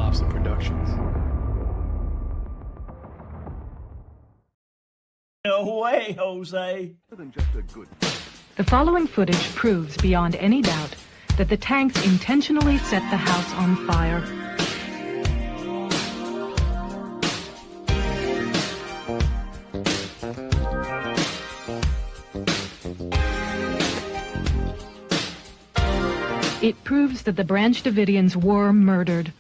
Thompson Productions. No way, Jose. The following footage proves beyond any doubt that the tanks intentionally set the house on fire. It proves that the Branch Davidians were murdered.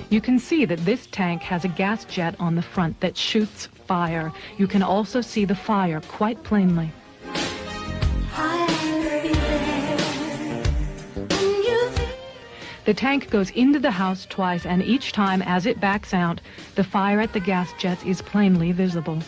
You can see that this tank has a gas jet on the front that shoots fire. You can also see the fire quite plainly. The tank goes into the house twice, and each time as it backs out, the fire at the gas jets is plainly visible.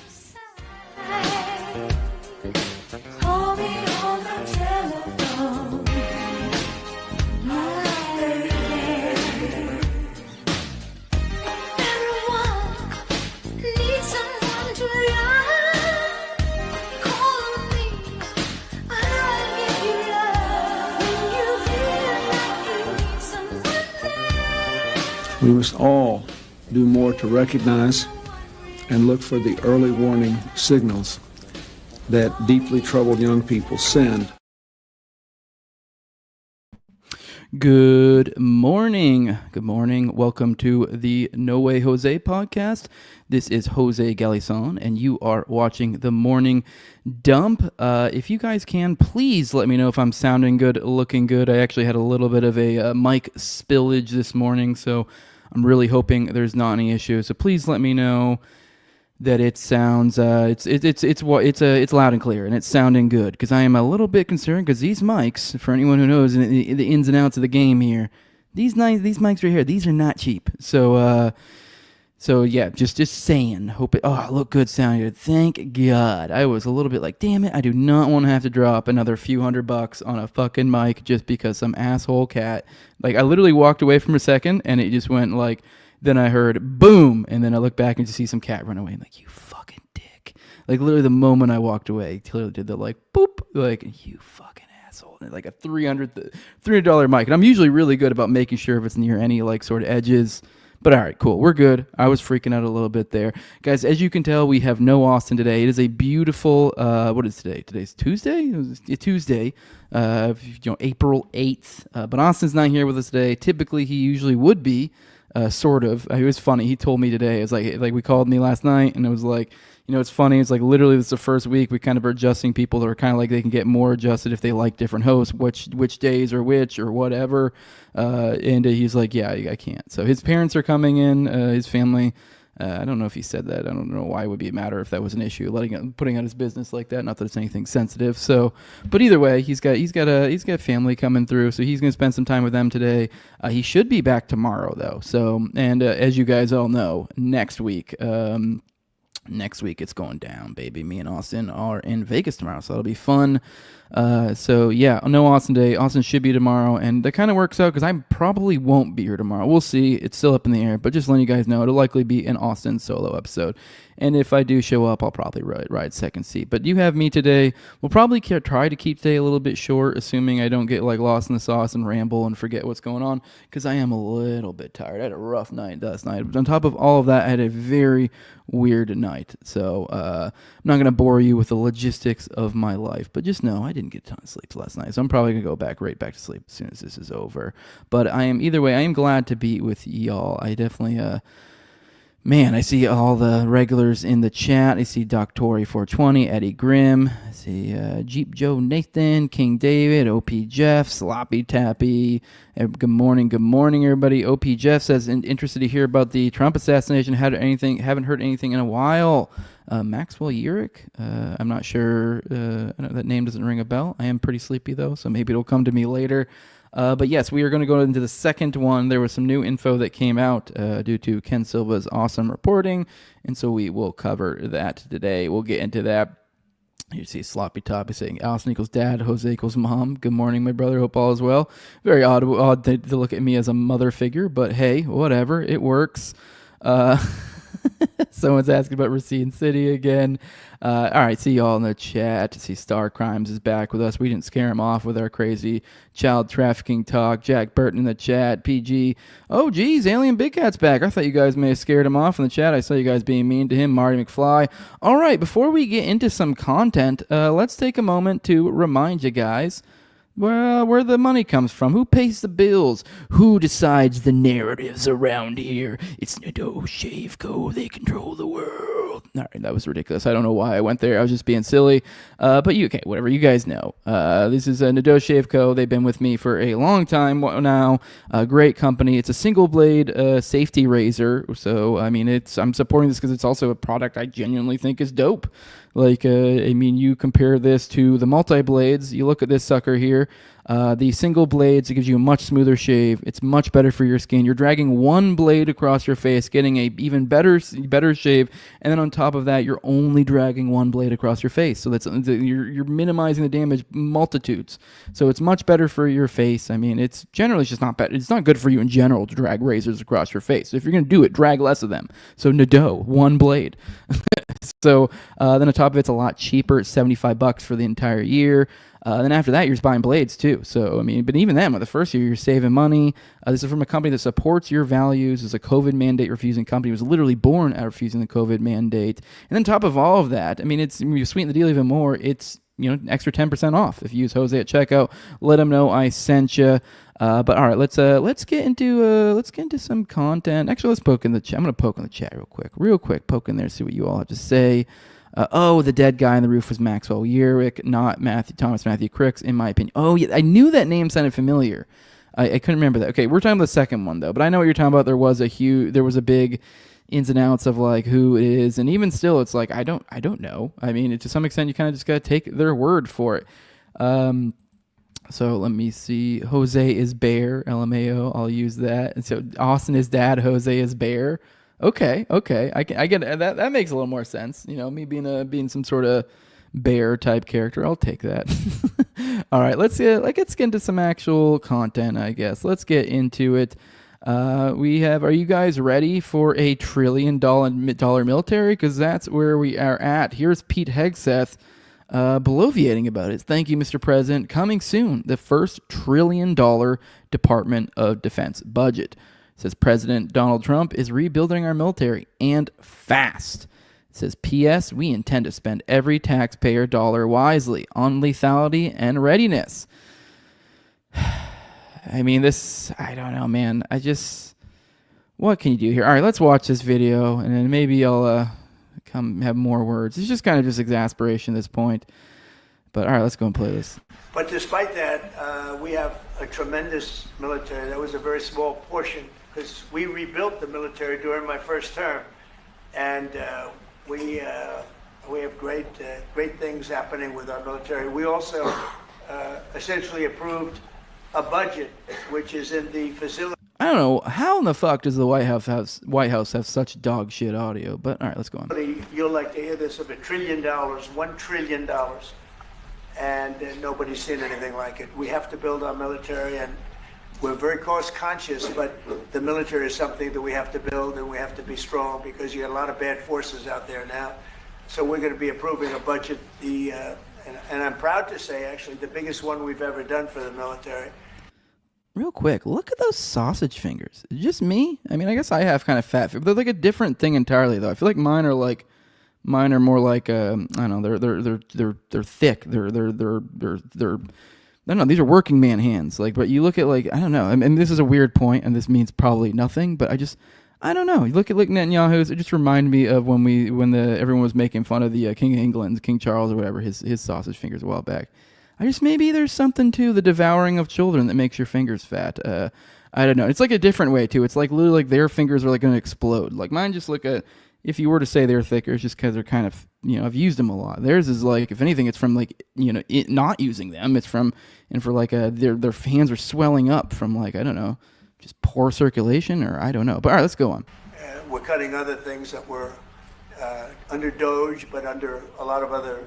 We must all do more to recognize and look for the early warning signals that deeply troubled young people send. Good morning. Good morning. Welcome to the No Way Jose podcast. This is Jose Galison, and you are watching the Morning Dump. If you guys can, please let me know if I'm sounding good, looking good. I actually had a little bit of a mic spillage this morning, so I'm really hoping there's not any issues. So please let me know that it sounds it's loud and clear and it's sounding good, because I am a little bit concerned, because these mics, for anyone who knows the ins and outs of the game here, these mics right here, these are not cheap. So yeah, just saying. Hope it look good sounding good. Thank God. I was a little bit like, damn it, I do not want to have to drop another few $100 on a fucking mic just because some asshole cat. Like, I literally walked away from a second and it just went like, then I heard boom, and then I looked back and just see some cat run away. I'm like, you fucking dick. Like, literally the moment I walked away, he clearly did the like boop, like, you fucking asshole. And like a $300 mic. And I'm usually really good about making sure if it's near any like sort of edges. But all right, cool. We're good. I was freaking out a little bit there. Guys, as you can tell, we have no Austin today. It is a beautiful, what is today? Today's Tuesday? It's Tuesday, April 8th. But Austin's not here with us today. Typically, he usually would be, sort of. It was funny. He told me today, it was like we called me last night, and it was like, it's funny. It's like literally this is the first week we kind of are adjusting people that are kind of like they can get more adjusted if they like different hosts, which days or which or whatever. And he's like, yeah, I can't. So his parents are coming in, his family. I don't know if he said that. I don't know why it would be a matter if that was an issue, putting out his business like that. Not that it's anything sensitive. So, but either way, he's got family coming through, so he's gonna spend some time with them today. He should be back tomorrow though. So, and as you guys all know, next week it's going down, baby. Me and Austin are in Vegas tomorrow, so that'll be fun. So yeah, no Austin today. Austin should be tomorrow, and that kind of works out because I probably won't be here tomorrow. We'll see. It's still up in the air, but just letting you guys know, it'll likely be an Austin solo episode. And if I do show up, I'll probably ride second seat. But you have me today. We'll probably try to keep today a little bit short, assuming I don't get like lost in the sauce and ramble and forget what's going on, because I am a little bit tired. I had a rough night last night. On top of all of that, I had a very weird night. So I'm not going to bore you with the logistics of my life, but just know I didn't get a ton of sleep last night. So I'm probably going to go right back to sleep as soon as this is over. But either way, I am glad to be with y'all. I definitely... Man, I see all the regulars in the chat. I see Doctori420, Eddie Grimm. I see Jeep Joe Nathan, King David, OP Jeff, Sloppy Tappy. Good morning, everybody. OP Jeff says, interested to hear about the Trump assassination. Haven't heard anything in a while. Maxwell Urick, I'm not sure. That name doesn't ring a bell. I am pretty sleepy, though, so maybe it'll come to me later. But yes, we are going to go into the second one. There was some new info that came out due to Ken Silva's awesome reporting, and so we will cover that today. We'll get into that. You see Sloppy Top is saying, Allison equals dad, Jose equals mom. Good morning, my brother. Hope all is well. Very odd to look at me as a mother figure, but hey, whatever. It works. Someone's asking about Racine City again. All right, see y'all in the chat. See Star Crimes is back with us. We didn't scare him off with our crazy child trafficking talk. Jack Burton in the chat. PG. Oh, geez, Alien Big Cat's back. I thought you guys may have scared him off in the chat. I saw you guys being mean to him. Marty McFly. All right, before we get into some content, let's take a moment to remind you guys where the money comes from. Who pays the bills? Who decides the narratives around here? It's Nadeau Shave Co. They control the world. All right, that was ridiculous. I don't know why I went there. I was just being silly. But okay, whatever. You guys know. This is Nadeau Shave Co. They've been with me for a long time now. A great company. It's a single blade safety razor. So, I mean, I'm supporting this because it's also a product I genuinely think is dope. Like, I mean, you compare this to the multi-blades. You look at this sucker here. The single blades, it gives you a much smoother shave. It's much better for your skin. You're dragging one blade across your face, getting a even better shave. And then on top of that, you're only dragging one blade across your face. So you're minimizing the damage multitudes. So it's much better for your face. I mean, it's generally just not bad. It's not good for you in general to drag razors across your face. So if you're going to do it, drag less of them. So Nadeau, one blade. So then on top of it's a lot cheaper. It's $75 for the entire year. Then after that, you're just buying blades too. So, I mean, but even then, with the first year, you're saving money. This is from a company that supports your values. It's a COVID mandate refusing company. It was literally born out of refusing the COVID mandate. And then on top of all of that, I mean, you sweeten the deal even more. It's, an extra 10% off if you use Jose at checkout. Let them know I sent you. But all right, let's get into some content. Actually, let's poke in the chat. I'm gonna poke in the chat real quick. Poke in there, see what you all have to say. The dead guy on the roof was Maxwell Yerrick, not Thomas Matthew Cricks, in my opinion. Oh, yeah, I knew that name sounded familiar. I couldn't remember that. Okay, we're talking about the second one though, but I know what you're talking about. There was a big ins and outs of like who it is, and even still, it's like I don't know. I mean, to some extent, you kind of just gotta take their word for it. So let me see. Jose is bear. LMAO. I'll use that. And so Austin is dad. Jose is bear. Okay. I get it. That makes a little more sense. Me being some sort of bear type character. I'll take that. All right. Let's get into some actual content, I guess. Let's get into it. Are you guys ready for a $1 trillion military? Because that's where we are at. Here's Pete Hegseth bloviating about it. Thank you, Mr. President. Coming soon, the first $1 trillion Department of Defense budget. It says President Donald Trump is rebuilding our military, and fast. It says, P.S. We intend to spend every taxpayer dollar wisely on lethality and readiness. I mean, I don't know, man. What can you do here? All right, let's watch this video, and then maybe I'll come have more words. It's just kind of just exasperation at this point. But all right, let's go and play this. But despite that, we have a tremendous military. That was a very small portion because we rebuilt the military during my first term, and we have great things happening with our military. We also essentially approved a budget which is in the facility. I don't know how in the fuck does the White House have such dog shit audio, but all right, let's go on. You'll like to hear this of $1 trillion, $1 trillion, and nobody's seen anything like it. We have to build our military, and we're very cost conscious, but the military is something that we have to build, and we have to be strong because you got a lot of bad forces out there now. So we're going to be approving a budget, and I'm proud to say, actually, the biggest one we've ever done for the military. Real quick, look at those sausage fingers. Is it just me? I mean, I guess I have kind of fat fingers. They're like a different thing entirely, though. I feel like mine are more like I don't know. They're thick. They're I don't know. These are working man hands. But you look at I don't know. I mean, this is a weird point, and this means probably nothing. But I don't know. You look at Netanyahu's. It just reminded me of when everyone was making fun of the King of England, King Charles or whatever, his sausage fingers a while back. Maybe there's something to the devouring of children that makes your fingers fat. I don't know. It's like a different way too. It's like literally their fingers are going to explode. Like mine just look at, if you were to say they're thicker, it's just because they're kind of, I've used them a lot. Theirs is if anything, it's from not using them. It's from, and for their hands are swelling up from I don't know, just poor circulation or I don't know. But all right, let's go on. We're cutting other things that were under Doge, but under a lot of other.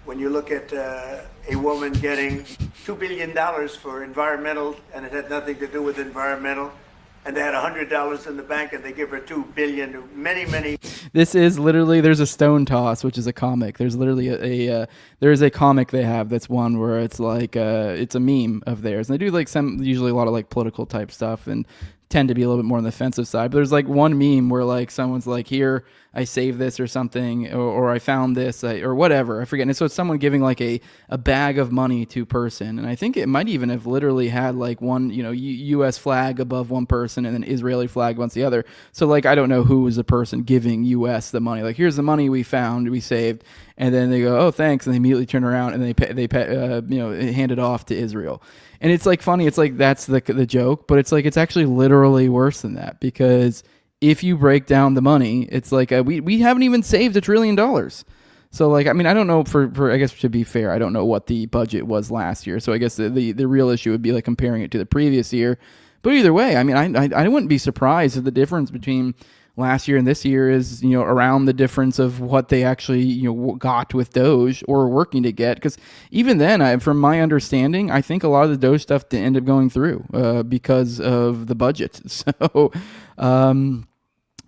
When you look at a woman getting $2 billion for environmental, and it had nothing to do with environmental, and they had $100 in the bank, and they give her $2 billion to many. This is literally, there's a Stone Toss, which is a comic. There's literally there's a comic they have that's one where it's like, it's a meme of theirs. And they do like usually a lot of like political type stuff and tend to be a little bit more on the offensive side. But there's like one meme where like someone's like, here, I saved this or something, or I found this, or whatever. I forget. And so it's someone giving like a bag of money to a person. And I think it might even have literally had like one, U.S. flag above one person and then Israeli flag against the other. So like, I don't know who was the person giving U.S. the money. Like, here's the money we found, we saved. And then they go, oh, thanks. And they immediately turn around and they hand it off to Israel. And it's like funny. It's like, that's the joke, but it's like, it's actually literally worse than that, because if you break down the money, it's like, we haven't even saved $1 trillion. So like, I mean, I don't know for I guess to be fair, I don't know what the budget was last year. So I guess the real issue would be like comparing it to the previous year. But either way, I mean, I wouldn't be surprised if the difference between last year and this year is, around the difference of what they actually, got with Doge or working to get. Because even then, from my understanding, I think a lot of the Doge stuff didn't end up going through because of the budget. So,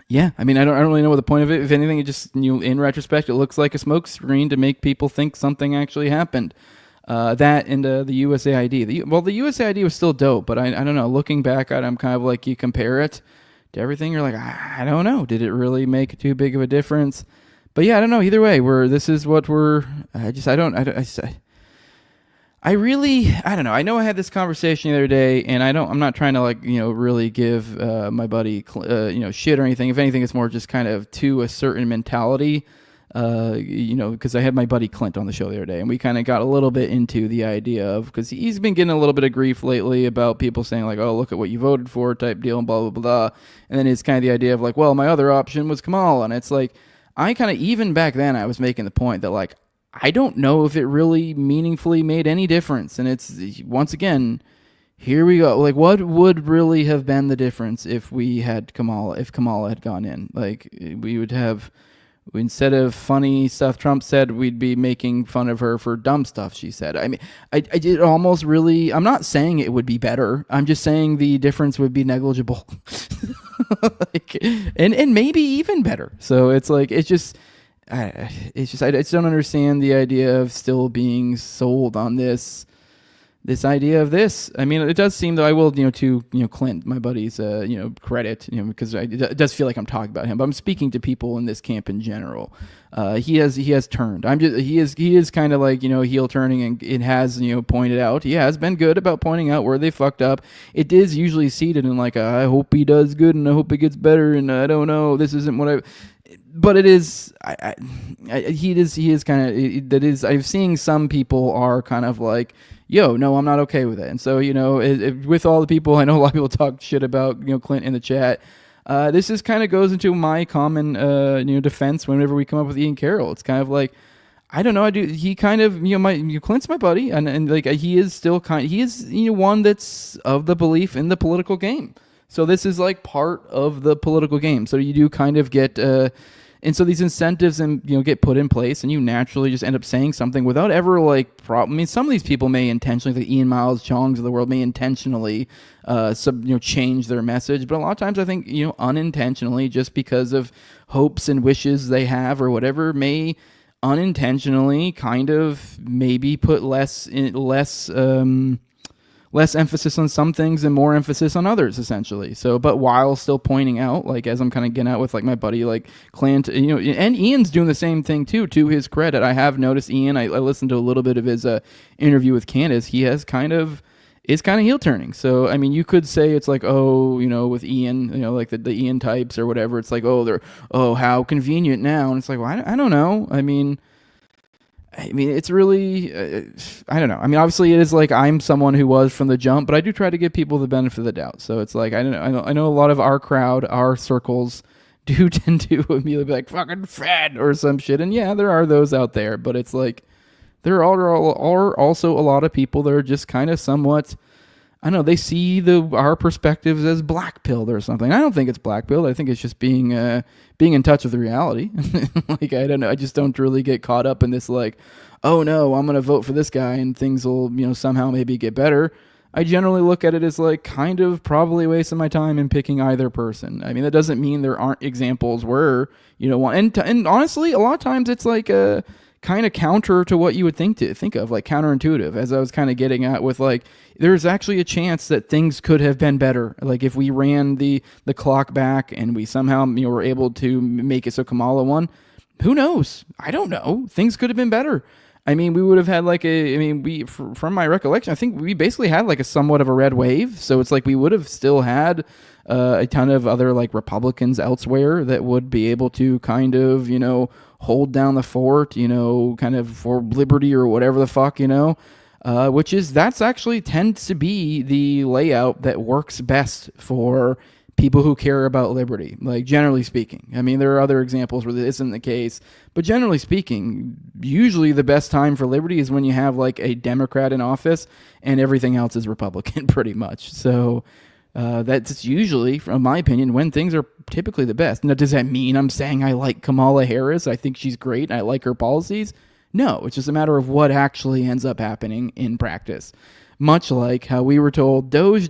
yeah, I mean, I don't really know what the point of it. If anything, it just, in retrospect, it looks like a smokescreen to make people think something actually happened. That and the USAID. The USAID was still dope, but I don't know. Looking back at it, I'm kind of like, you compare it to everything, you're like, I don't know. Did it really make too big of a difference? But yeah, I don't know. Either way, I don't know. I know I had this conversation the other day, and I'm not trying to like, really give my buddy, shit or anything. If anything, it's more just kind of to a certain mentality. Because I had my buddy Clint on the show the other day, and we kind of got a little bit into the idea of, because he's been getting a little bit of grief lately about people saying like, oh, look at what you voted for type deal and blah, blah, blah. And then it's kind of the idea of like, well, my other option was Kamala. And it's like, I kind of, even back then I was making the point that like, I don't know if it really meaningfully made any difference. And it's, once again, here we go. Like, what would really have been the difference if Kamala had gone in? Like, we would have, instead of funny stuff Trump said, we'd be making fun of her for dumb stuff she said. I mean, I did almost really, I'm not saying it would be better. I'm just saying the difference would be negligible. and maybe even better. So it's like, I just don't understand the idea of still being sold on this idea of this. I mean, it does seem, though, I will, to Clint, my buddy's, credit, because it does feel like I'm talking about him, but I'm speaking to people in this camp in general. He has turned. He is kind of like, heel turning, and it has, pointed out. He has been good about pointing out where they fucked up. It is usually seated in like, I hope he does good and I hope he gets better, and I don't know, this isn't what but it is, he is kind of, that is, I'm seeing some people are kind of like, yo, no, I'm not okay with it. And so, with all the people, I know a lot of people talk shit about, Clint in the chat. This is kind of goes into my common, defense whenever we come up with Ian Carroll. It's kind of like, I don't know. He kind of, Clint's my buddy, and like, he is still he is, one that's of the belief in the political game. So this is like part of the political game. So you do kind of get, and so these incentives get put in place, and you naturally just end up saying something without ever like problem. I mean, some of these people may intentionally, like Ian Miles Chongs of the world, may intentionally change their message, but a lot of times I think unintentionally, just because of hopes and wishes they have or whatever, may unintentionally kind of maybe put less emphasis on some things and more emphasis on others, essentially. So, but while still pointing out, like, as I'm kind of getting out with like my buddy, like Clint, and Ian's doing the same thing too, to his credit. I have noticed Ian, I listened to a little bit of his interview with Candace. He has is kind of heel turning. So, I mean, you could say it's like, with Ian, like the Ian types or whatever. It's like, how convenient now. And it's like, well, I don't know. I mean, it's really, I don't know. I mean, obviously it is like, I'm someone who was from the jump, but I do try to give people the benefit of the doubt. So it's like, I know a lot of our crowd, our circles do tend to immediately be like, fucking Fed or some shit. And yeah, there are those out there, but it's like, there are also a lot of people that are just kind of somewhat, I don't know, they see our perspectives as black-pilled or something. I don't think it's black-pilled. I think it's just being in touch with the reality. Like, I don't know. I just don't really get caught up in this, like, oh no, I'm going to vote for this guy and things will, somehow maybe get better. I generally look at it as like kind of probably wasting my time in picking either person. I mean, that doesn't mean there aren't examples where, and honestly, a lot of times it's like a kind of counter to what you would think of, like counterintuitive, as I was kind of getting at with like, there's actually a chance that things could have been better. Like if we ran the clock back and we somehow were able to make it so Kamala won, who knows? I don't know. Things could have been better. I mean, we would have had from my recollection, I think we basically had like a somewhat of a red wave. So it's like we would have still had a ton of other like Republicans elsewhere that would be able to kind of, hold down the fort, kind of for liberty or whatever the fuck, that's actually tends to be the layout that works best for people who care about liberty, like generally speaking. I mean, there are other examples where this isn't the case, but generally speaking, usually the best time for liberty is when you have like a Democrat in office and everything else is Republican pretty much. So that's usually, from my opinion, when things are typically the best. Now, does that mean I'm saying I like Kamala Harris? I think she's great and I like her policies? No, it's just a matter of what actually ends up happening in practice. Much like how we were told, Doge,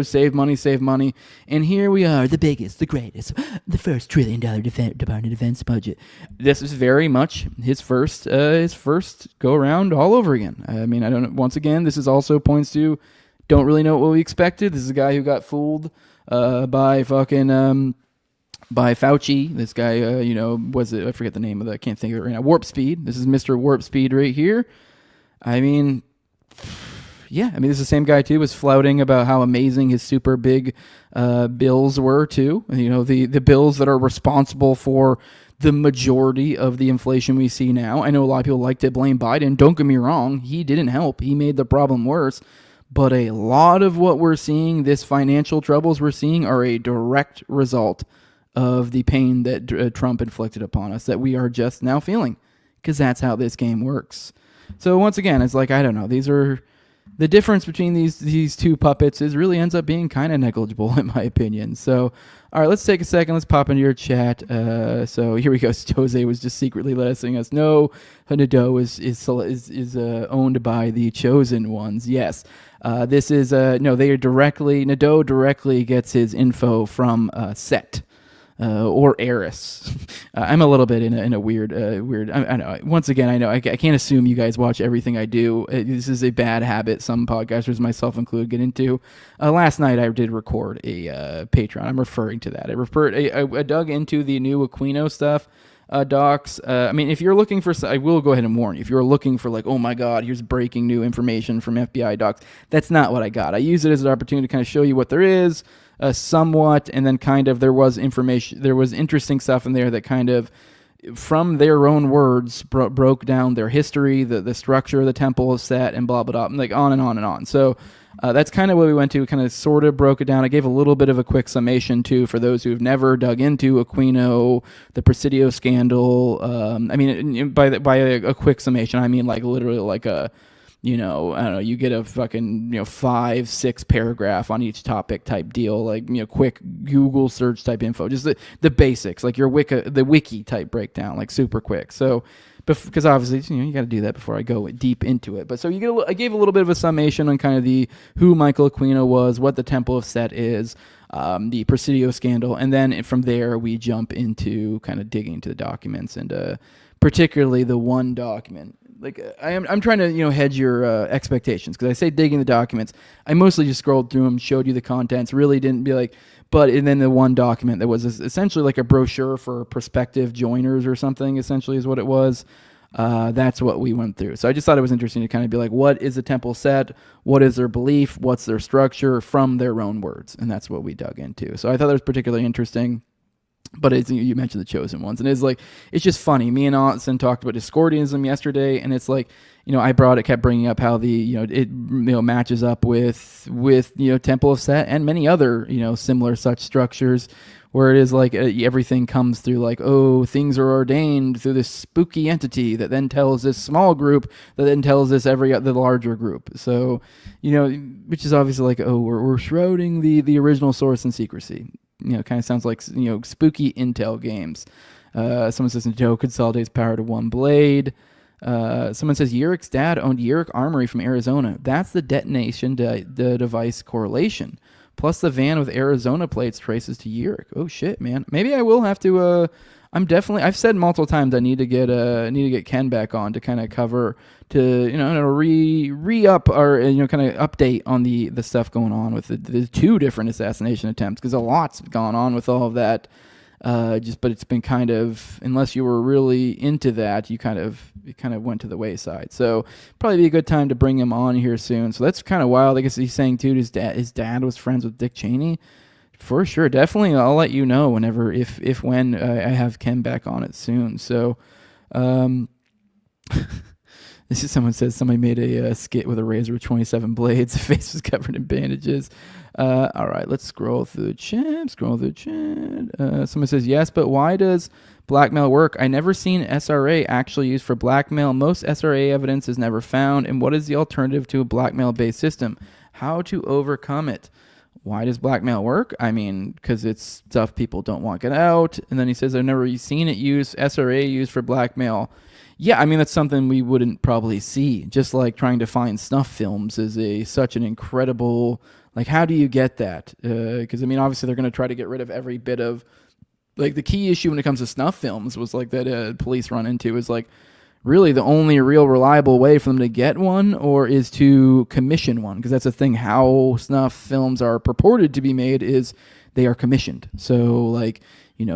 save money, and here we are, the biggest, the greatest, the first $1 trillion Department of Defense budget. This is very much his first go around all over again. I mean, I don't know. Once again, this is also points to don't really know what we expected. This is a guy who got fooled by Fauci. This guy, I forget the name of I can't think of it right now. Warp Speed. This is Mr. Warp Speed right here. I mean, yeah, this is the same guy too, was flouting about how amazing his super big bills were too. The bills that are responsible for the majority of the inflation we see now. I know a lot of people like to blame Biden. Don't get me wrong. He didn't help. He made the problem worse. But a lot of what we're seeing, this financial troubles we're seeing, are a direct result of the pain that Trump inflicted upon us that we are just now feeling, because that's how this game works. So once again, it's like, I don't know. These are the difference between these two puppets is really ends up being kind of negligible in my opinion. So, all right, let's take a second. Let's pop into your chat. So here we go. Jose was just secretly letting us know Nadeau is owned by the chosen ones. Yes. This is no. They are Nadeau directly gets his info from Set. Or Eris. I'm a little bit in a weird. I know. Once again, I know I can't assume you guys watch everything I do. This is a bad habit some podcasters, myself included, get into. Last night I did record a Patreon. I'm referring to that. I dug into the new Aquino stuff. Docs. If you're looking for, I will go ahead and warn you. If you're looking for like, oh my God, here's breaking new information from FBI docs, that's not what I got. I use it as an opportunity to kind of show you what there is, somewhat, and then kind of there was interesting stuff in there that kind of, from their own words, broke down their history, the structure of the temple is set, and blah, blah, blah, like on and on and on. So that's kind of what we went to, kind of sort of broke it down. I gave a little bit of a quick summation, too, for those who have never dug into Aquino, the Presidio scandal. By a quick summation, I mean like literally like a, I don't know, you get a fucking, 5-6 paragraph on each topic type deal, like, quick Google search type info, just the basics, like the wiki type breakdown, like super quick. So, because obviously, you got to do that before I go deep into it. But so I gave a little bit of a summation on kind of who Michael Aquino was, what the Temple of Set is, the Presidio scandal, and then from there we jump into kind of digging into the documents, and particularly the one document. Like I'm trying to hedge your expectations, because I say digging the documents. I mostly just scrolled through them, showed you the contents, really didn't be like. And then the one document that was essentially like a brochure for prospective joiners or something, essentially is what it was. That's what we went through. So I just thought it was interesting to kind of be like, what is the temple set? What is their belief? What's their structure, from their own words? And that's what we dug into. So I thought that was particularly interesting. But you mentioned the chosen ones, and it's just funny. Me and Austin talked about Discordianism yesterday, and it's like, I kept bringing up how it matches up with Temple of Set and many other similar such structures, where it is like everything comes through like, oh, things are ordained through this spooky entity that then tells this small group that then tells this the larger group. So which is obviously like, oh, we're shrouding the original source in secrecy. Kind of sounds like spooky intel games. Someone says Joe consolidates power to one blade. Someone says Yurik's dad owned Yurik Armory from Arizona. That's the detonation the device correlation. Plus the van with Arizona plates traces to Yurik. Oh shit, man. Maybe I will have to. I've said multiple times I need to get Ken back on to kind of cover, to re-up or kind of update on the stuff going on with the two different assassination attempts, because a lot's gone on with all of that. But it's been kind of, unless you were really into that, it kind of went to the wayside. So probably be a good time to bring him on here soon. So that's kind of wild. I guess he's saying too, his dad was friends with Dick Cheney. For sure, definitely. I'll let you know whenever, when I have Ken back on it soon. So, this is someone says somebody made a skit with a razor with 27 blades. The face was covered in bandages. All right, let's scroll through the chat. Someone says, yes, but why does blackmail work? I never seen SRA actually used for blackmail. Most SRA evidence is never found. And what is the alternative to a blackmail-based system? How to overcome it? Why does blackmail work? I mean, because it's stuff people don't want to get out. And then he says, I've never seen it used, SRA used for blackmail. Yeah, I mean, that's something we wouldn't probably see. Just like trying to find snuff films is such an incredible, like, how do you get that? Because, I mean, obviously they're going to try to get rid of every bit of, like, the key issue when it comes to snuff films was, like, that police run into is, like, really the only real reliable way for them to get one or is to commission one, because that's the thing. How snuff films are purported to be made is they are commissioned. So, like,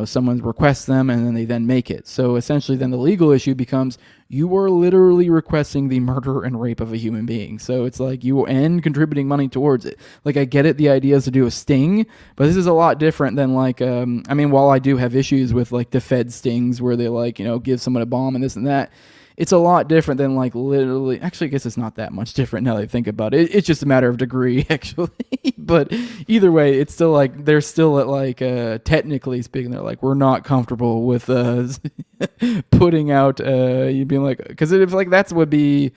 someone requests them and then they then make it. So essentially then the legal issue becomes you are literally requesting the murder and rape of a human being. So it's like and contributing money towards it. Like, I get it, the idea is to do a sting, but this is a lot different than like, I mean, while I do have issues with like the Fed stings where they like, give someone a bomb and this and that, it's a lot different than like literally, actually I guess it's not that much different now that I think about it. It's just a matter of degree actually. But either way, it's still like, they're still at like, technically speaking, they're like, we're not comfortable with putting out, you being like, because if like that would be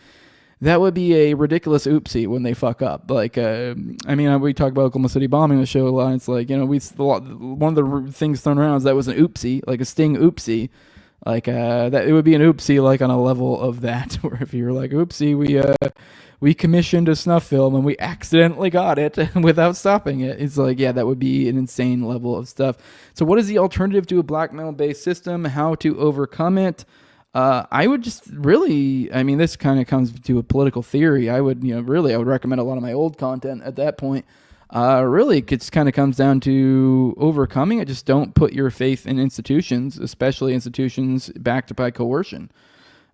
a ridiculous oopsie when they fuck up. Like, I mean, we talk about Oklahoma City bombing on the show a lot. It's like, one of the things thrown around is that was an oopsie, like a sting oopsie. Like, that it would be an oopsie, like on a level of that, where if you're like, oopsie, we commissioned a snuff film and we accidentally got it without stopping it. It's like, yeah, that would be an insane level of stuff. So what is the alternative to a blackmail-based system? How to overcome it? I would just really, I mean, this kind of comes to a political theory. I would recommend a lot of my old content at that point. Really, it just kind of comes down to overcoming it. Just don't put your faith in institutions, especially institutions backed by coercion,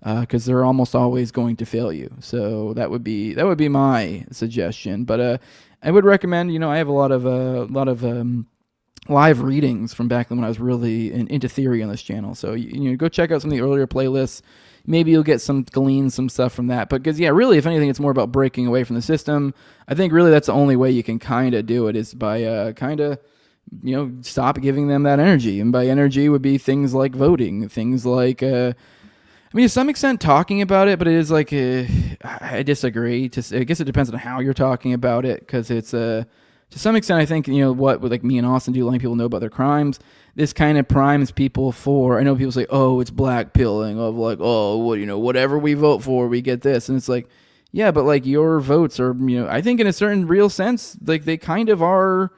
because they're almost always going to fail you. So that would be my suggestion. But I would recommend. I have a lot of live readings from back when I was really into theory on this channel. So go check out some of the earlier playlists. Maybe you'll glean some stuff from that. But because, yeah, really, if anything, it's more about breaking away from the system. I think really that's the only way you can kind of do it is by stop giving them that energy. And by energy would be things like voting, things like, I mean, to some extent talking about it, but it is like, I disagree. I guess it depends on how you're talking about it, because it's, to some extent, I think, what like me and Austin do, letting people know about their crimes, this kind of primes people for, I know people say, oh, it's black pilling, of like, oh, whatever we vote for, we get this. And it's like, yeah, but like your votes are, I think in a certain real sense, like they kind of are,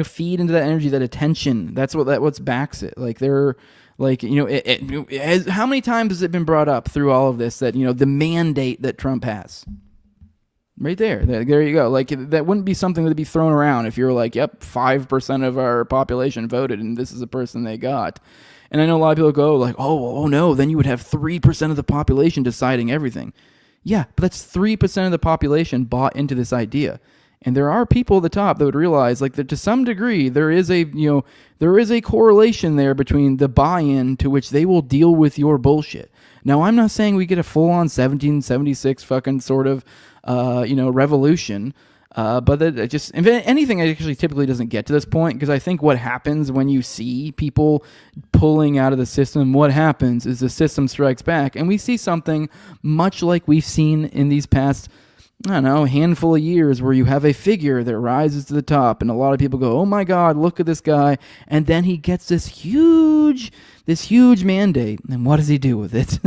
feed into that energy, that attention. That's what backs it. Like they're like, how many times has it been brought up through all of this that, the mandate that Trump has? Right there you go. Like, that wouldn't be something that'd be thrown around if you're like, yep, 5% of our population voted and this is the person they got. And I know a lot of people go like, oh no, then you would have 3% of the population deciding everything. Yeah, but that's 3% of the population bought into this idea. And there are people at the top that would realize like that to some degree there is a correlation there between the buy-in to which they will deal with your bullshit. Now, I'm not saying we get a full-on 1776 fucking sort of revolution. But that just, if anything, it actually typically doesn't get to this point, because I think what happens when you see people pulling out of the system, what happens is the system strikes back, and we see something much like we've seen in these past, handful of years, where you have a figure that rises to the top, and a lot of people go, oh my God, look at this guy, and then he gets this huge mandate, and what does he do with it?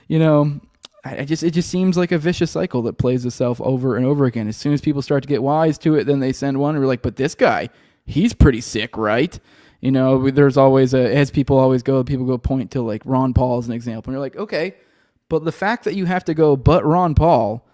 you know, it just seems like a vicious cycle that plays itself over and over again. As soon as people start to get wise to it, then they send one and we're like, but this guy, he's pretty sick, right? You know, there's always as people go point to like Ron Paul as an example. And you're like, okay, but the fact that you have to go, but Ron Paul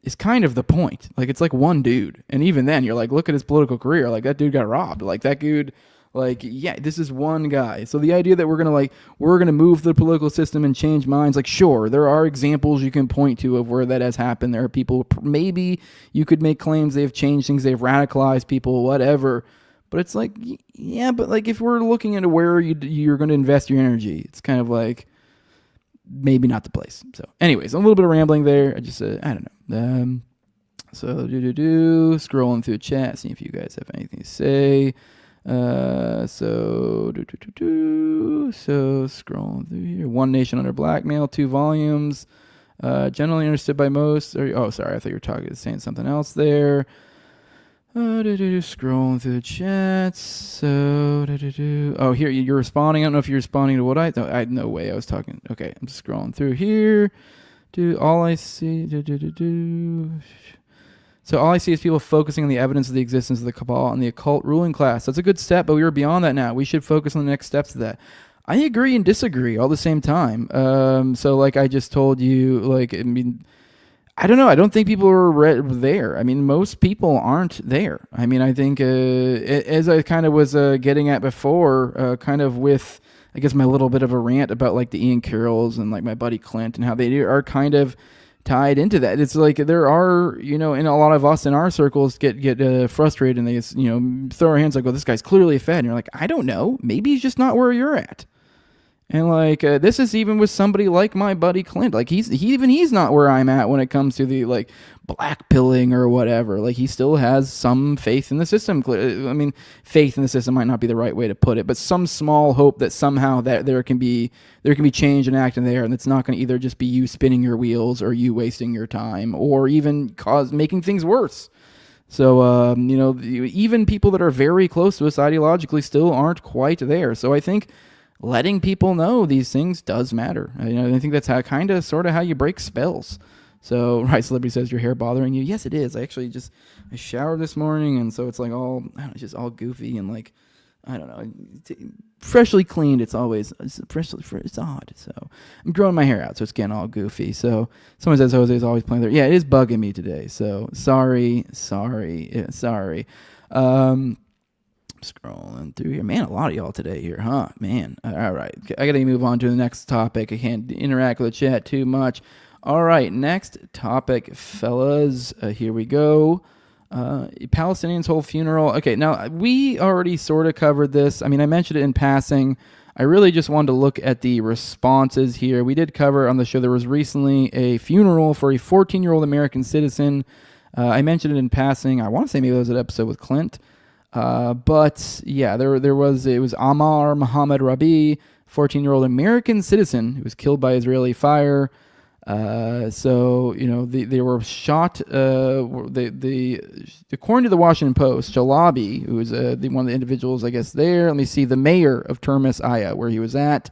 is kind of the point. Like, it's like one dude. And even then you're like, look at his political career. Like, that dude got robbed. Like, that dude, like, yeah, this is one guy. So the idea that we're going to move the political system and change minds, like, sure, there are examples you can point to of where that has happened. There are people, maybe you could make claims they've changed things, they've radicalized people, whatever. But it's like, yeah, but like, if we're looking into where you're going to invest your energy, it's kind of like, maybe not the place. So anyways, a little bit of rambling there. I just, I don't know. So scrolling through chat, seeing if you guys have anything to say. So scrolling through here. One Nation Under Blackmail, 2 volumes. Generally understood by most. Oh, sorry, I thought you were saying something else there. Scrolling through the chats. So, oh, here you're responding. I don't know if you're responding to what I had no way I was talking. Okay, I'm just scrolling through here. All I see. So all I see is people focusing on the evidence of the existence of the cabal and the occult ruling class. That's a good step, but we were beyond that now. We should focus on the next steps of that. I agree and disagree all the same time. So like I just told you, like, I mean, I don't know. I don't think people are there. I mean, most people aren't there. I mean, I think as I kind of was getting at before, kind of with, I guess, my little bit of a rant about like the Ian Carrolls and like my buddy Clint and how they are kind of tied into that. It's like there are, you know, and a lot of us in our circles get frustrated and they just, you know, throw our hands like, well, this guy's clearly a Fed. And you're like, I don't know. Maybe he's just not where you're at. And like this is even with somebody like my buddy Clint. Like he's not where I'm at when it comes to the like black pilling or whatever. Like he still has some faith in the system. I mean, faith in the system might not be the right way to put it, but some small hope that somehow that there can be change and act in there, and it's not going to either just be you spinning your wheels or you wasting your time or even making things worse. So you know, even people that are very close to us ideologically still aren't quite there. So I think letting people know these things does matter. You know, I think that's how kind of sort of how you break spells. So, right, Celebrity says, your hair bothering you? Yes, it is. I showered this morning, and so it's like all, I don't know, just all goofy and like, I don't know, freshly cleaned. It's always, it's odd. So I'm growing my hair out, so it's getting all goofy. So someone says Jose's always playing there. Yeah, it is bugging me today. So sorry. Scrolling through here, man, a lot of y'all today here, huh? Man, all right, I gotta move on to the next topic. I can't interact with the chat too much. All right, next topic, fellas. Here we go. Palestinians' whole funeral. Okay, now we already sort of covered this. I mean, I mentioned it in passing. I really just wanted to look at the responses here. We did cover on the show there was recently a funeral for a 14-year-old American citizen. I mentioned it in passing. I want to say maybe it was an episode with Clint. But yeah, it was Ammar Mohammed Rabi, 14-year-old American citizen who was killed by Israeli fire. So, you know, they were shot, according to the Washington Post, Jalabi, who was one of the individuals, I guess, there. Let me see, the mayor of Termis, Aya, where he was at,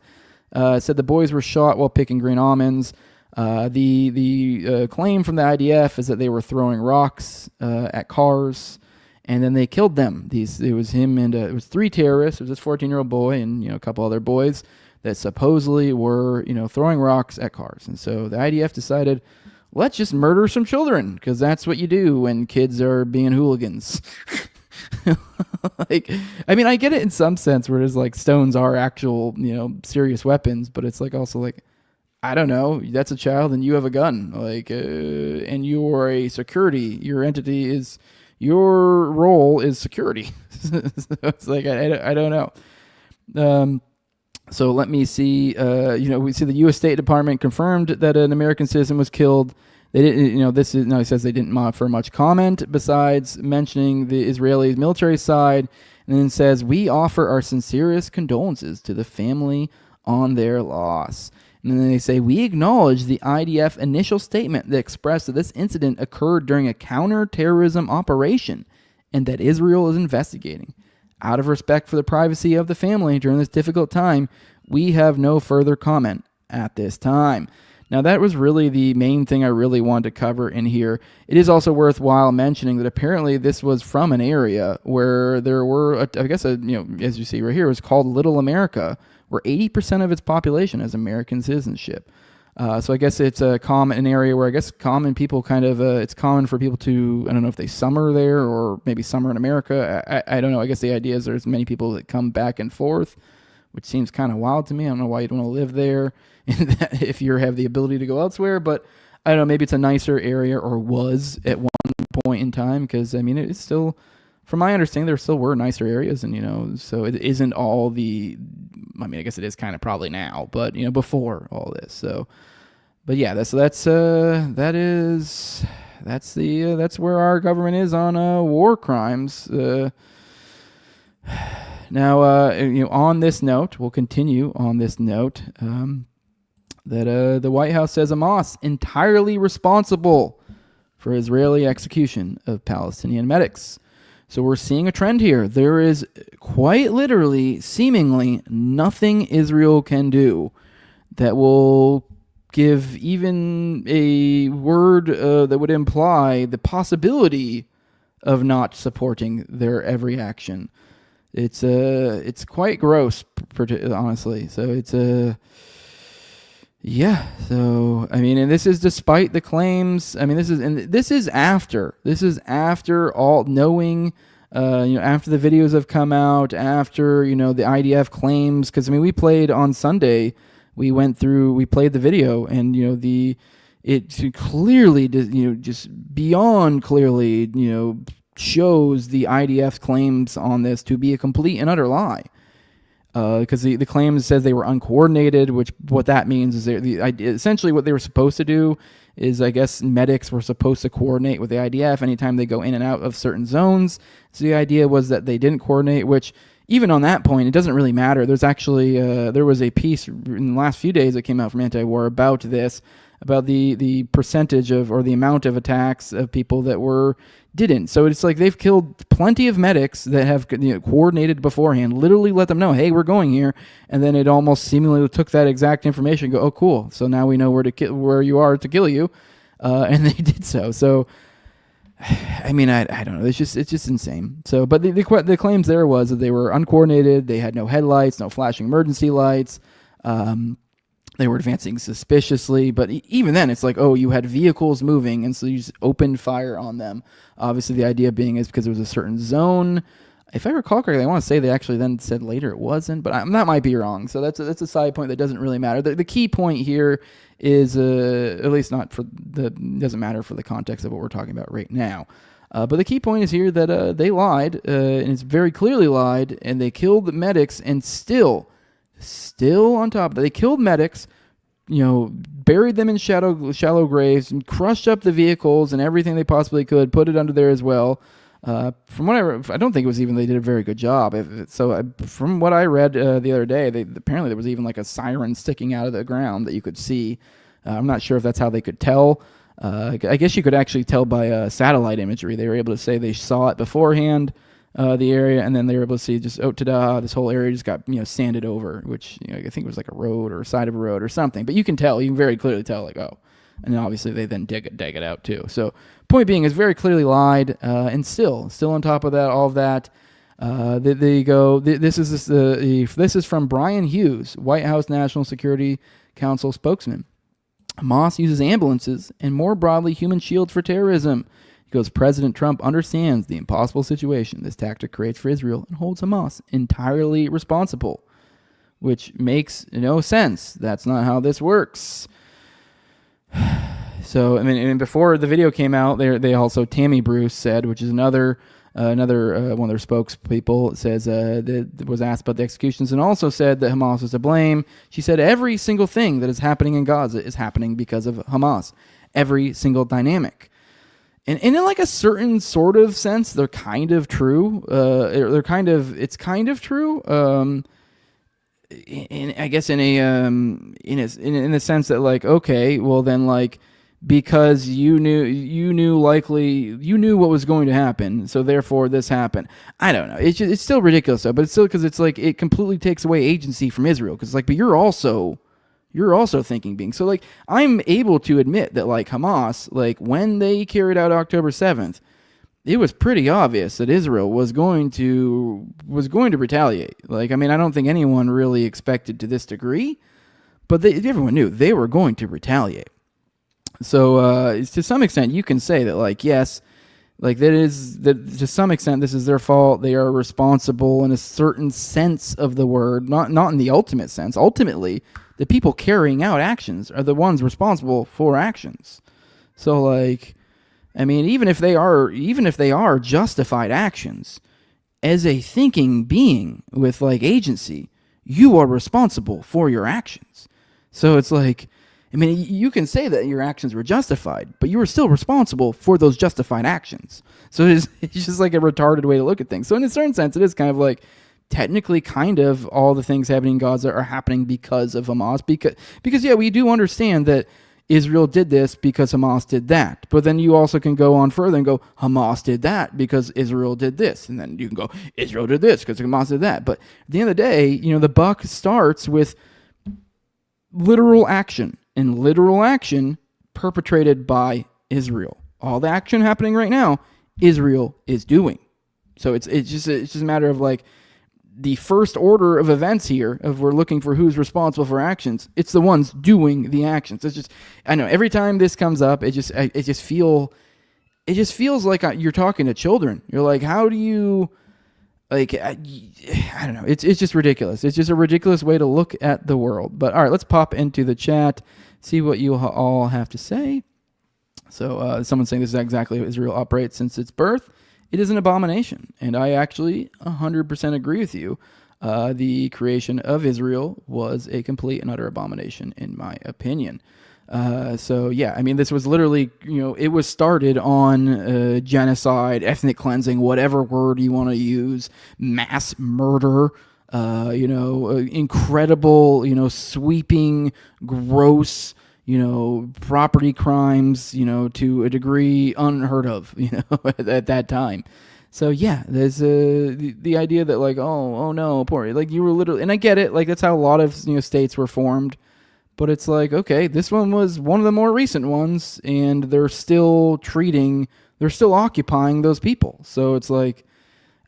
said the boys were shot while picking green almonds. The claim from the IDF is that they were throwing rocks at cars. And then they killed them. It was him and it was 3 terrorists. It was this 14-year-old boy and, you know, a couple other boys that supposedly were, you know, throwing rocks at cars. And so the IDF decided, let's just murder some children because that's what you do when kids are being hooligans. Like, I mean, I get it in some sense where it's like stones are actual, you know, serious weapons, but it's like also like, I don't know, that's a child and you have a gun, like, and you are a security. Your role is security. So it's like, I don't know. So let me see. You know, we see the U.S. State Department confirmed that an American citizen was killed. They didn't, you know, he says they didn't offer much comment besides mentioning the Israeli military side, and then says, we offer our sincerest condolences to the family on their loss. And then they say, we acknowledge the IDF initial statement that expressed that this incident occurred during a counter-terrorism operation and that Israel is investigating. Out of respect for the privacy of the family during this difficult time, we have no further comment at this time. Now, that was really the main thing I really wanted to cover in here. It is also worthwhile mentioning that apparently this was from an area where there were, as you see right here, it was called Little America, where 80% of its population has American citizenship. So I guess it's an area where I guess common people it's common for people to, I don't know if they summer there or maybe summer in America. I don't know. I guess the idea is there's many people that come back and forth, which seems kind of wild to me. I don't know why you'd want to live there if you have the ability to go elsewhere, but I don't know, maybe it's a nicer area, or was at one point in time, because, I mean, it's still, from my understanding, there still were nicer areas, and, so it isn't all the, I mean, I guess it is kind of probably now, but, before all this, so, but yeah, that's where our government is on war crimes. Now, on this note, we'll continue on this note, that the White House says Hamas entirely responsible for Israeli execution of Palestinian medics. So we're seeing a trend here. There is quite literally, seemingly, nothing Israel can do that will give even a word that would imply the possibility of not supporting their every action. It's quite gross, honestly. So it's yeah. So I mean, and this is despite the claims. I mean, this is after all knowing. After the videos have come out, after the IDF claims, because I mean, we played on Sunday. We played the video, and it clearly just beyond clearly shows the IDF claims on this to be a complete and utter lie. Because the claims says they were uncoordinated, which what that means is essentially what they were supposed to do is, I guess, medics were supposed to coordinate with the IDF anytime they go in and out of certain zones. So the idea was that they didn't coordinate, which even on that point, it doesn't really matter. There's actually there was a piece in the last few days that came out from Anti-War about this, about the percentage of, or the amount of attacks of people that didn't. So it's like they've killed plenty of medics that have coordinated beforehand, literally let them know, hey, we're going here, and then it almost seemingly took that exact information and go, oh, cool, so now we know where you are to kill you, and they did so. So, I mean, I don't know, it's just insane. So, but the claims there was that they were uncoordinated, they had no headlights, no flashing emergency lights, they were advancing suspiciously, but even then, it's like, oh, you had vehicles moving, and so you just opened fire on them. Obviously, the idea being is because there was a certain zone. If I recall correctly, I want to say they actually then said later it wasn't, but that might be wrong. So that's a side point that doesn't really matter. The key point here is, at least doesn't matter for the context of what we're talking about right now. But the key point is here that they lied, and it's very clearly lied, and they killed the medics, and still on top of that, they killed medics, buried them in shallow graves, and crushed up the vehicles and everything they possibly could, put it under there as well. From what I don't think it was even they did a very good job. From what I read the other day, apparently there was even like a siren sticking out of the ground that you could see. I'm not sure if that's how they could tell. I guess you could actually tell by satellite imagery. They were able to say they saw it beforehand, the area, and then they were able to see just, oh, ta-da, this whole area just got sanded over, which I think it was like a road or a side of a road or something. But you can very clearly tell, like, oh. And obviously they then dig it out too. So point being is very clearly lied, and still on top of that, all of that, they go. This is from Brian Hughes, White House National Security Council spokesman. Hamas uses ambulances and more broadly human shields for terrorism. He goes, President Trump understands the impossible situation this tactic creates for Israel and holds Hamas entirely responsible, which makes no sense. That's not how this works. So, I mean, and before the video came out, they also, Tammy Bruce said, which is another one of their spokespeople, says that was asked about the executions and also said that Hamas was to blame. She said every single thing that is happening in Gaza is happening because of Hamas. Every single dynamic. And in like a certain sort of sense, they're kind of true. It's kind of true. I guess in a sense that, like, okay, well then, like, because you knew what was going to happen, so therefore this happened. I don't know. It's still ridiculous though, but it's still, because it's like it completely takes away agency from Israel, because like, but you're also You're also thinking beings. So, like, I'm able to admit that, like, Hamas, like, when they carried out October 7th, it was pretty obvious that Israel was going to retaliate. Like, I mean, I don't think anyone really expected to this degree, but everyone knew they were going to retaliate. So, to some extent, you can say that, like, yes, like, that to some extent, this is their fault. They are responsible in a certain sense of the word, not in the ultimate sense. Ultimately, the people carrying out actions are the ones responsible for actions. So, like, I mean, even if they are justified actions, as a thinking being with, like, agency, you are responsible for your actions. So it's like, I mean, you can say that your actions were justified, but you were still responsible for those justified actions. So it's just like a retarded way to look at things. So in a certain sense, it is kind of like, technically, kind of all the things happening in Gaza are happening because of Hamas. Because yeah, we do understand that Israel did this because Hamas did that. But then you also can go on further and go, Hamas did that because Israel did this. And then you can go, Israel did this because Hamas did that. But at the end of the day, you know, the buck starts with literal action. And literal action perpetrated by Israel. All the action happening right now, Israel is doing. So it's just a matter of, like, the first order of events here, of we're looking for who's responsible for actions. It's the ones doing the actions. It's just, I know every time this comes up, it just feels like you're talking to children. You're like, how do you, like, I don't know. It's just ridiculous. It's just a ridiculous way to look at the world. But all right, let's pop into the chat, see what you all have to say. So someone's saying this is exactly how Israel operates since its birth. It is an abomination, and I actually 100% agree with you. The creation of Israel was a complete and utter abomination, in my opinion. So yeah, I mean, this was literally, you know, it was started on genocide, ethnic cleansing, whatever word you want to use, mass murder, incredible, sweeping, gross, property crimes, to a degree unheard of, at that time. So yeah, there's the idea that, like, oh no, poor, like, you were literally, and I get it, like, that's how a lot of states were formed, but it's like, okay, this one was one of the more recent ones, and they're still occupying those people. So it's like,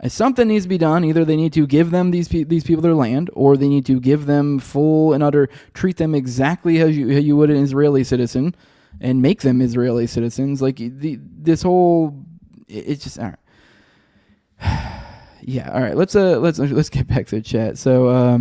something needs to be done. Either they need to give them these people their land, or they need to give them full and utter, treat them exactly how you would an Israeli citizen, and make them Israeli citizens. Like, this whole, it's just, all right. Yeah, all right. Let's get back to the chat. So let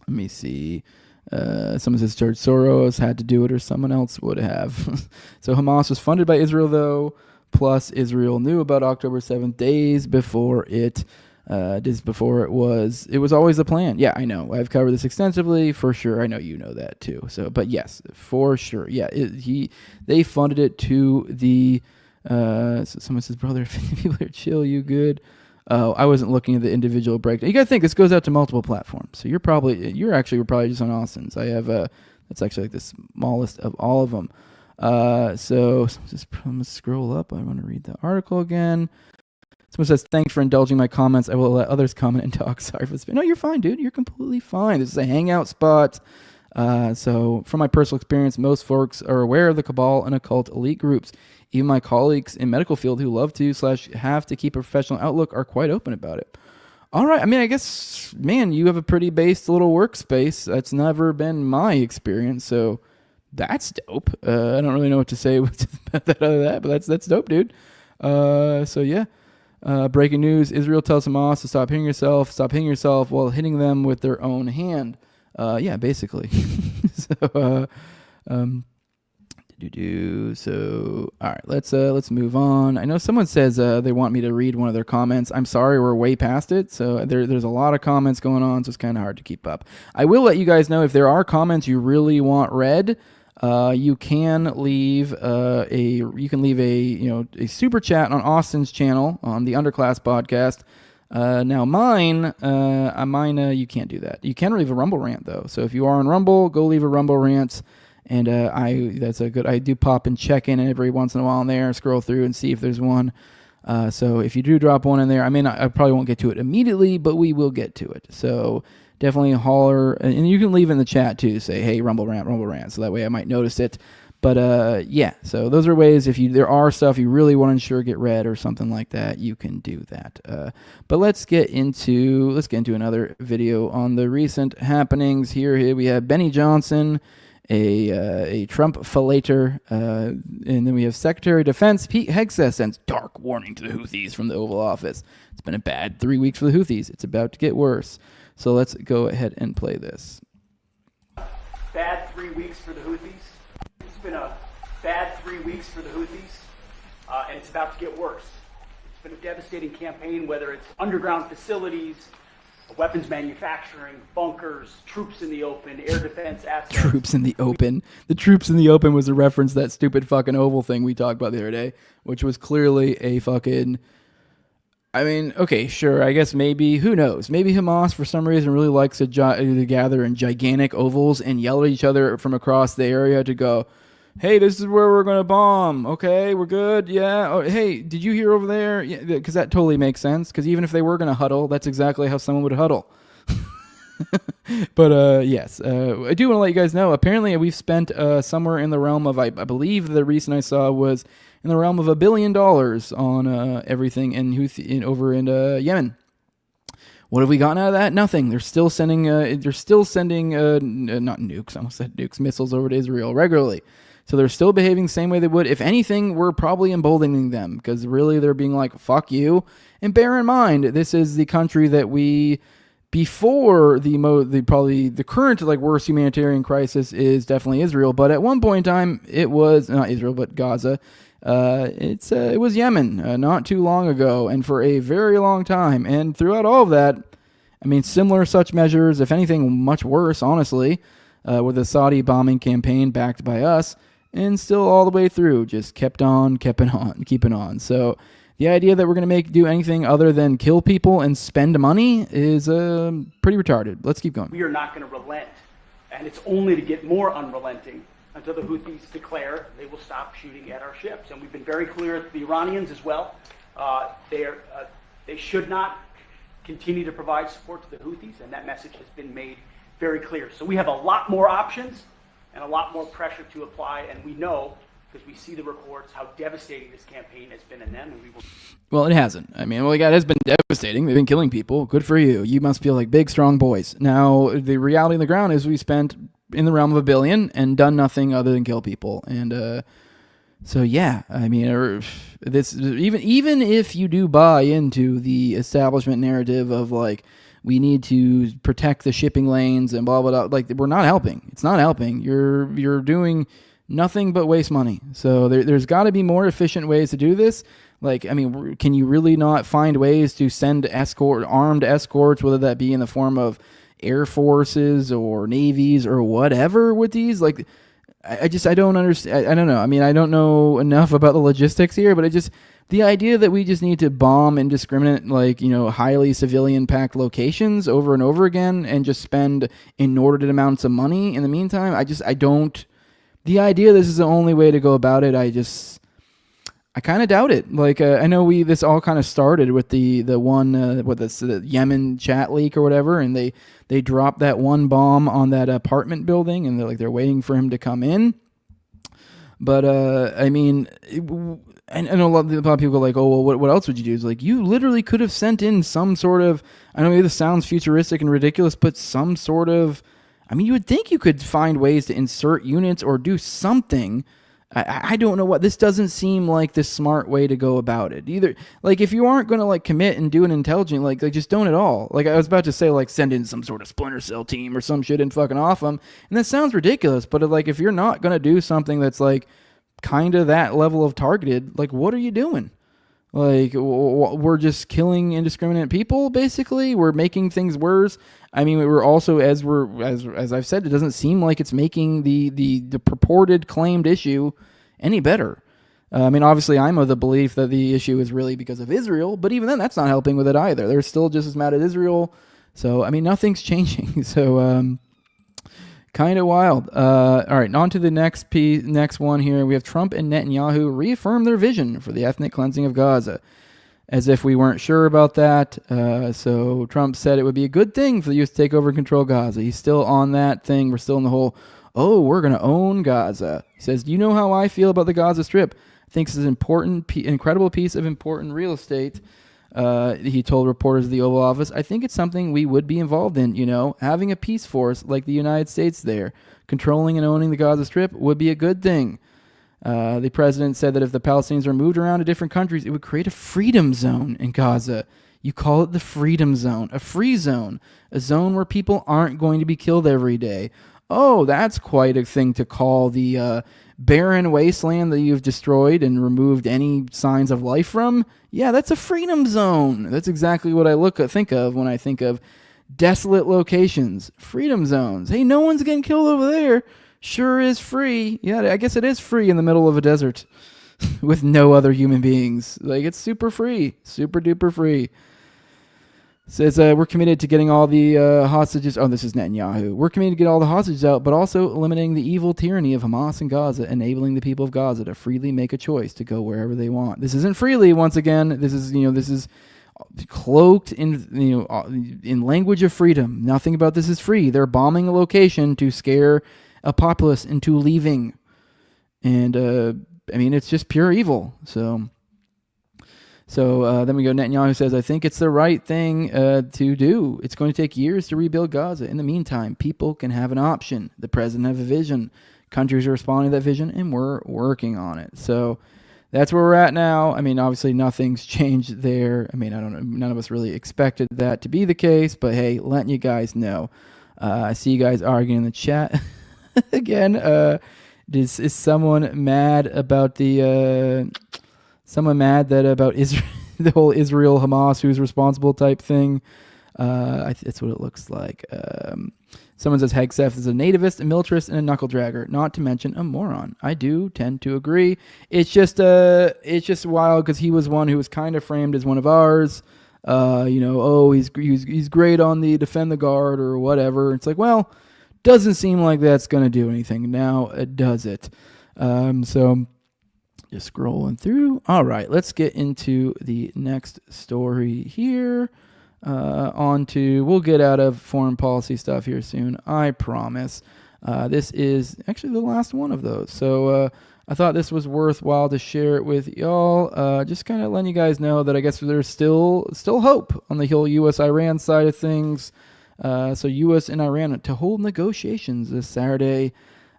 me see. Someone says George Soros had to do it, or someone else would have. So Hamas was funded by Israel, though. Plus, Israel knew about October 7th days before it was always the plan. Yeah, I know. I've covered this extensively, for sure. I know you know that too. So, but yes, for sure. Yeah, they funded it to the. So someone says, brother, if people are chill, you good? Oh, I wasn't looking at the individual breakdown. You got to think this goes out to multiple platforms. So we're probably just on Austin's. I have that's actually like the smallest of all of them. So I'm gonna scroll up. I want to read the article again. Someone says, thanks for indulging my comments. I will let others comment and talk. Sorry for this. No, you're fine, dude. You're completely fine. This is a hangout spot. So from my personal experience, most folks are aware of the cabal and occult elite groups. Even my colleagues in medical field who love to / have to keep a professional outlook are quite open about it. All right. I mean, I guess, man, you have a pretty based little workspace. That's never been my experience. So that's dope. I don't really know what to say about that other than that, but that's dope, dude. So yeah. Breaking news: Israel tells Hamas to stop hitting yourself while hitting them with their own hand. Yeah, basically. So all right, let's move on. I know someone says they want me to read one of their comments. I'm sorry, we're way past it. So there's a lot of comments going on, so it's kind of hard to keep up. I will let you guys know if there are comments you really want read. You can leave a super chat on Austin's channel on the Underclass podcast. Now mine, you can't do that. You can leave a Rumble rant though. So if you are on Rumble, go leave a Rumble rant. And I do pop and check in every once in a while in there, scroll through and see if there's one. So if you do drop one in there, I probably won't get to it immediately, but we will get to it. So definitely holler, and you can leave in the chat too. Say, hey, rumble rant, so that way I might notice it. But yeah, so those are ways if there are stuff you really want to ensure get read or something like that, you can do that. But let's get into another video on the recent happenings here. We have Benny Johnson, a Trump fellator, and then we have Secretary of Defense Pete Hegseth sends dark warning to the Houthis from the Oval Office. It's been a bad 3 weeks for the Houthis. It's about to get worse. So let's go ahead and play this. Bad 3 weeks for the Houthis. It's been a bad 3 weeks for the Houthis, and it's about to get worse. It's been a devastating campaign, whether it's underground facilities, weapons manufacturing, bunkers, troops in the open, air defense assets. Troops in the open. The troops in the open was a reference to that stupid fucking Oval thing we talked about the other day, which was clearly a fucking... I mean, okay, sure, I guess maybe, who knows? Maybe Hamas, for some reason, really likes to gather in gigantic ovals and yell at each other from across the area to go, hey, this is where we're going to bomb. Okay, we're good. Yeah. Oh, hey, did you hear over there? Yeah, because that totally makes sense. Because even if they were going to huddle, that's exactly how someone would huddle. But yes, I do want to let you guys know. Apparently, we've spent somewhere in the realm of, I believe the recent I saw was in the realm of $1 billion on everything over in Yemen. What have we gotten out of that? Nothing. They're still sending not nukes. I almost said nukes, missiles over to Israel regularly. So they're still behaving the same way they would. If anything, we're probably emboldening them because really they're being like, fuck you. And bear in mind, this is the country that we, before the current like worst humanitarian crisis is definitely Israel. But at one point in time, it was not Israel, but Gaza. It was Yemen not too long ago and for a very long time. And throughout all of that, I mean, similar such measures, if anything, much worse, honestly, with the Saudi bombing campaign backed by us. And still all the way through, just keeping on. So the idea that we're going to do anything other than kill people and spend money is pretty retarded. Let's keep going. We are not going to relent, and it's only to get more unrelenting until the Houthis declare they will stop shooting at our ships. And we've been very clear with the Iranians as well. They should not continue to provide support to the Houthis, and that message has been made very clear. So we have a lot more options and a lot more pressure to apply, and we know, because we see the reports, how devastating this campaign has been in them. And Well, it hasn't. I mean, it has been devastating. They've been killing people. Good for you. You must feel like big, strong boys. Now, the reality on the ground is we spent in the realm of $1 billion and done nothing other than kill people. And so, yeah, I mean, this even if you do buy into the establishment narrative of like, we need to protect the shipping lanes and blah, blah, blah. Like, we're not helping. It's not helping. You're doing nothing but waste money. So there's got to be more efficient ways to do this. Like, I mean, can you really not find ways to send armed escorts, whether that be in the form of air forces or navies or whatever with these? Like, I don't understand. I don't know. I mean, I don't know enough about the logistics here, but the idea that we just need to bomb indiscriminate, like, highly civilian-packed locations over and over again and just spend inordinate amounts of money in the meantime, I don't... The idea this is the only way to go about it, I kind of doubt it. Like, I know this all kind of started with the Yemen chat leak or whatever, and they dropped that one bomb on that apartment building, and they're waiting for him to come in. But I mean... I know a lot of people go like, oh, well, what else would you do? It's like, you literally could have sent in some sort of, I know maybe this sounds futuristic and ridiculous, but some sort of, I mean, you would think you could find ways to insert units or do something. I don't know what, this doesn't seem like the smart way to go about it either. Like, if you aren't going to like commit and do an intelligent, like just don't at all. Like, I was about to say, like, send in some sort of Splinter Cell team or some shit and fucking off them. And that sounds ridiculous, but like, if you're not going to do something that's like, kind of that level of targeted, like, what are you doing? Like, we're just killing indiscriminate people, basically. We're making things worse. I mean, we're also, as I've said, it doesn't seem like it's making the purported claimed issue any better. I mean, obviously, I'm of the belief that the issue is really because of Israel, but even then, that's not helping with it either. They're still just as mad at Israel. So, I mean, nothing's changing. So, kind of wild. All right, on to the next one here. We have Trump and Netanyahu reaffirm their vision for the ethnic cleansing of Gaza. as if we weren't sure about that. So Trump said it would be a good thing for the U.S. to take over and control Gaza. He's still on that thing. We're still in the whole, oh, we're going to own Gaza. He says, do you know how I feel about the Gaza Strip? I think this is an incredible piece of important real estate. He told reporters at the Oval Office, I think it's something we would be involved in, having a peace force like the United States there. Controlling and owning the Gaza Strip would be a good thing. The president said that if the Palestinians are moved around to different countries, it would create a freedom zone in Gaza. You call it the freedom zone, a free zone, a zone where people aren't going to be killed every day. Oh, that's quite a thing to call the barren wasteland that you've destroyed and removed any signs of life from. Yeah, that's a freedom zone. That's exactly what I think of when I think of desolate locations, freedom zones. Hey, no one's getting killed over there. Sure is free. Yeah, I guess it is free in the middle of a desert with no other human beings. Like, it's super free, super duper free. Says, we're committed to getting all the hostages. Oh, this is Netanyahu. We're committed to get all the hostages out, but also eliminating the evil tyranny of Hamas and Gaza, enabling the people of Gaza to freely make a choice to go wherever they want. This isn't freely, once again. This is cloaked in language of freedom. Nothing about this is free. They're bombing a location to scare a populace into leaving. And, it's just pure evil. So then we go, Netanyahu says, I think it's the right thing to do. It's going to take years to rebuild Gaza. In the meantime, people can have an option. The president have a vision. Countries are responding to that vision, and we're working on it. So that's where we're at now. Obviously nothing's changed there. I don't know. None of us really expected that to be the case, but hey, letting you guys know. I see you guys arguing in the chat. Again, is someone mad about about Israel, the whole Israel Hamas who's responsible type thing? That's what it looks like. Someone says Hegseth is a nativist, a militarist, and a knuckle dragger, not to mention a moron. I do tend to agree. It's just wild because he was one who was kind of framed as one of ours. He's great on the defend the guard or whatever. It's like, well, doesn't seem like that's going to do anything. Now it does it. So just scrolling through. All right, let's get into the next story here. We'll get out of foreign policy stuff here soon, I promise. This is actually the last one of those. So I thought this was worthwhile to share it with y'all. Just kind of letting you guys know that I guess there's still hope on the whole U.S.-Iran side of things. So U.S. and Iran to hold negotiations this Saturday.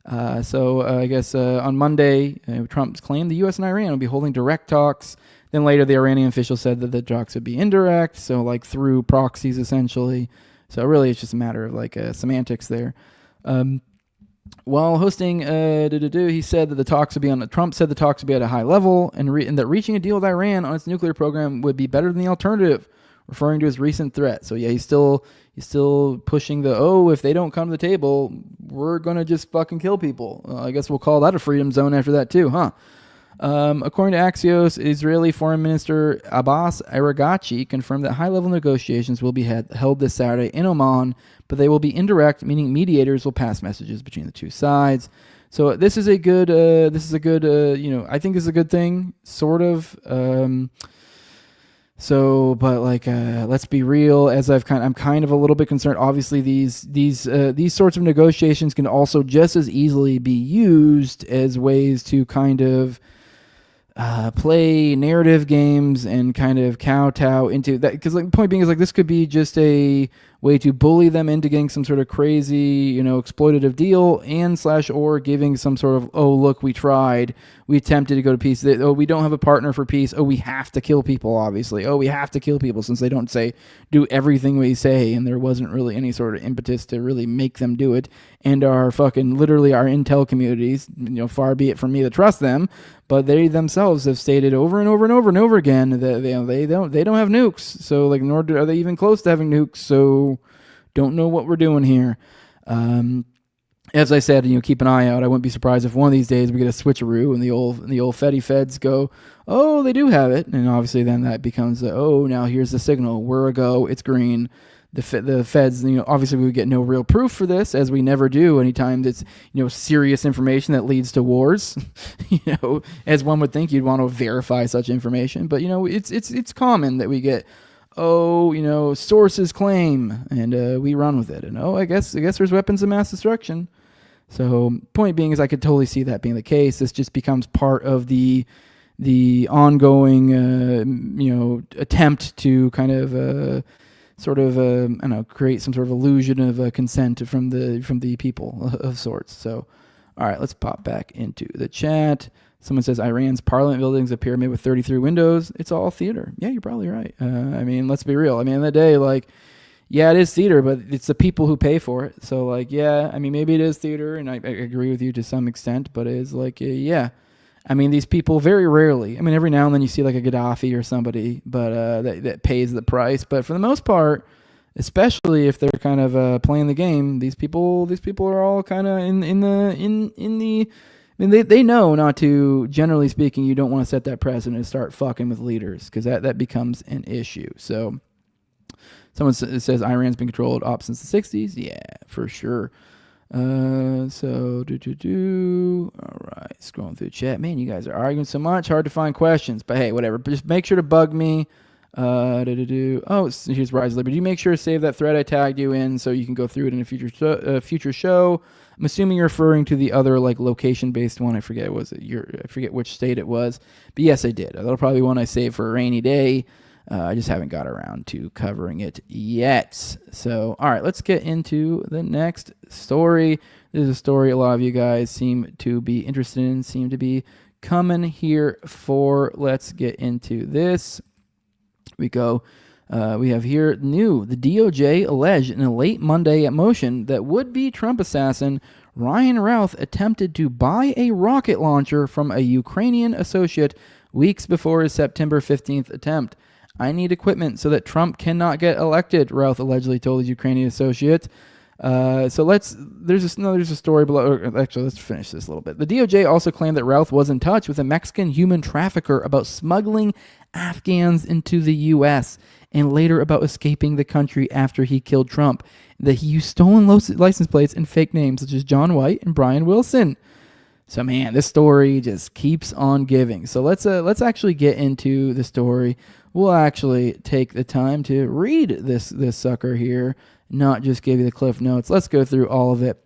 I guess on Monday, Trump's claimed the U.S. and Iran will be holding direct talks. Then later, the Iranian official said that the talks would be indirect, so like through proxies essentially. So really, it's just a matter of semantics there. While hosting, he said that the talks would be Trump said the talks would be at a high level, and that reaching a deal with Iran on its nuclear program would be better than the alternative, referring to his recent threat. So yeah, he's still pushing if they don't come to the table, we're gonna just fucking kill people. I guess we'll call that a freedom zone after that too, huh? According to Axios, Israeli Foreign Minister Abbas Araghchi confirmed that high-level negotiations will be held this Saturday in Oman, but they will be indirect, meaning mediators will pass messages between the two sides. So this is a good, I think this is a good thing, sort of. Let's be real. As I'm kind of a little bit concerned. Obviously, these sorts of negotiations can also just as easily be used as ways to kind of play narrative games and kind of kowtow into that. Because the point being is this could be just a way to bully them into getting some sort of crazy, exploitative deal or giving some sort of, oh, look, we tried. We attempted to go to peace. We don't have a partner for peace. Oh, we have to kill people, obviously. Oh, we have to kill people since they don't do everything we say. And there wasn't really any sort of impetus to really make them do it. And literally our intel communities, far be it from me to trust them, but they themselves have stated over and over and over and over again that they don't have nukes. So nor are they even close to having nukes. So don't know what we're doing here. As I said, keep an eye out. I wouldn't be surprised if one of these days we get a switcheroo and the old feds go, oh, they do have it. And obviously then that becomes, now here's the signal. We're a go. It's green. the feds, obviously we would get no real proof for this, as we never do anytime that's, serious information that leads to wars. As one would think, you'd want to verify such information. But, it's common that we get, sources claim, and we run with it. And, I guess there's weapons of mass destruction. So point being is I could totally see that being the case. This just becomes part of the ongoing, attempt to kind of create some sort of illusion of consent from the people of sorts. So, all right, let's pop back into the chat. Someone says Iran's parliament building's a pyramid with 33 windows. It's all theater. Yeah, you're probably right. Let's be real. At the end of the day, yeah, it is theater, but it's the people who pay for it. So, maybe it is theater, and I agree with you to some extent, but it is yeah. These people very rarely, every now and then you see a Gaddafi or somebody, but that pays the price. But for the most part, especially if they're kind of playing the game, these people are all kind of they know not to, generally speaking, you don't want to set that precedent and start fucking with leaders, because that becomes an issue. So someone says Iran's been controlled op since the 60s. Yeah, for sure. All right, scrolling through the chat. Man, you guys are arguing so much, hard to find questions, but hey, whatever. Just make sure to bug me. Oh, here's Rise Liberty. Do make sure to save that thread I tagged you in so you can go through it in a future show. I'm assuming you're referring to the other location-based one. I forget which state it was, but yes, I did. That'll probably be one I saved for a rainy day. I just haven't got around to covering it yet. So, all right, let's get into the next story. This is a story a lot of you guys seem to be interested in, seem to be coming here for. Let's get into this. We go. We have here new. The DOJ alleged in a late Monday motion that would-be Trump assassin Ryan Routh attempted to buy a rocket launcher from a Ukrainian associate weeks before his September 15th attempt. I need equipment so that Trump cannot get elected, Routh allegedly told his Ukrainian associate. There's a story below. Actually, let's finish this a little bit. The DOJ also claimed that Routh was in touch with a Mexican human trafficker about smuggling Afghans into the U.S. and later about escaping the country after he killed Trump. That he used stolen license plates and fake names such as John White and Brian Wilson. So, man, this story just keeps on giving. So let's actually get into the story. We'll actually take the time to read this sucker here, not just give you the cliff notes. Let's go through all of it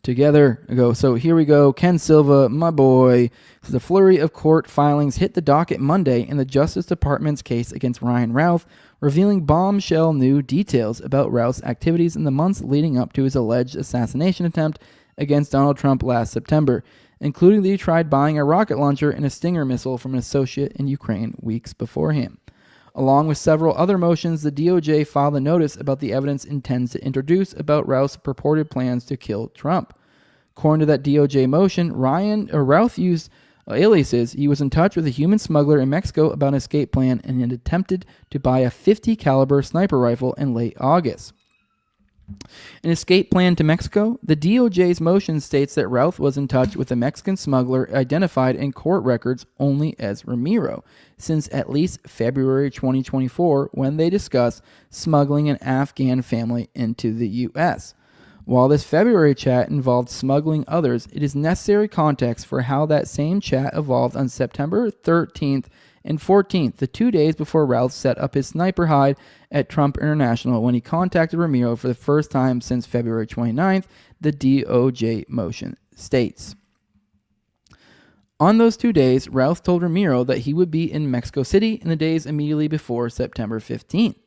together. So here we go. Ken Silva, my boy. The flurry of court filings hit the docket Monday in the Justice Department's case against Ryan Routh, revealing bombshell new details about Routh's activities in the months leading up to his alleged assassination attempt against Donald Trump last September, including that he tried buying a rocket launcher and a Stinger missile from an associate in Ukraine weeks beforehand. Along with several other motions, the DOJ filed a notice about the evidence it intends to introduce about Routh's purported plans to kill Trump. According to that DOJ motion, Routh used aliases. He was in touch with a human smuggler in Mexico about an escape plan and had attempted to buy a .50 caliber sniper rifle in late August. An escape plan to Mexico? The DOJ's motion states that Routh was in touch with a Mexican smuggler identified in court records only as Ramiro since at least February 2024, when they discussed smuggling an Afghan family into the U.S. While this February chat involved smuggling others, it is necessary context for how that same chat evolved on September 13th and 14th, the 2 days before Routh set up his sniper hide at Trump International when he contacted Ramiro for the first time since February 29th, the DOJ motion states. On those 2 days, Routh told Ramiro that he would be in Mexico City in the days immediately before September 15th,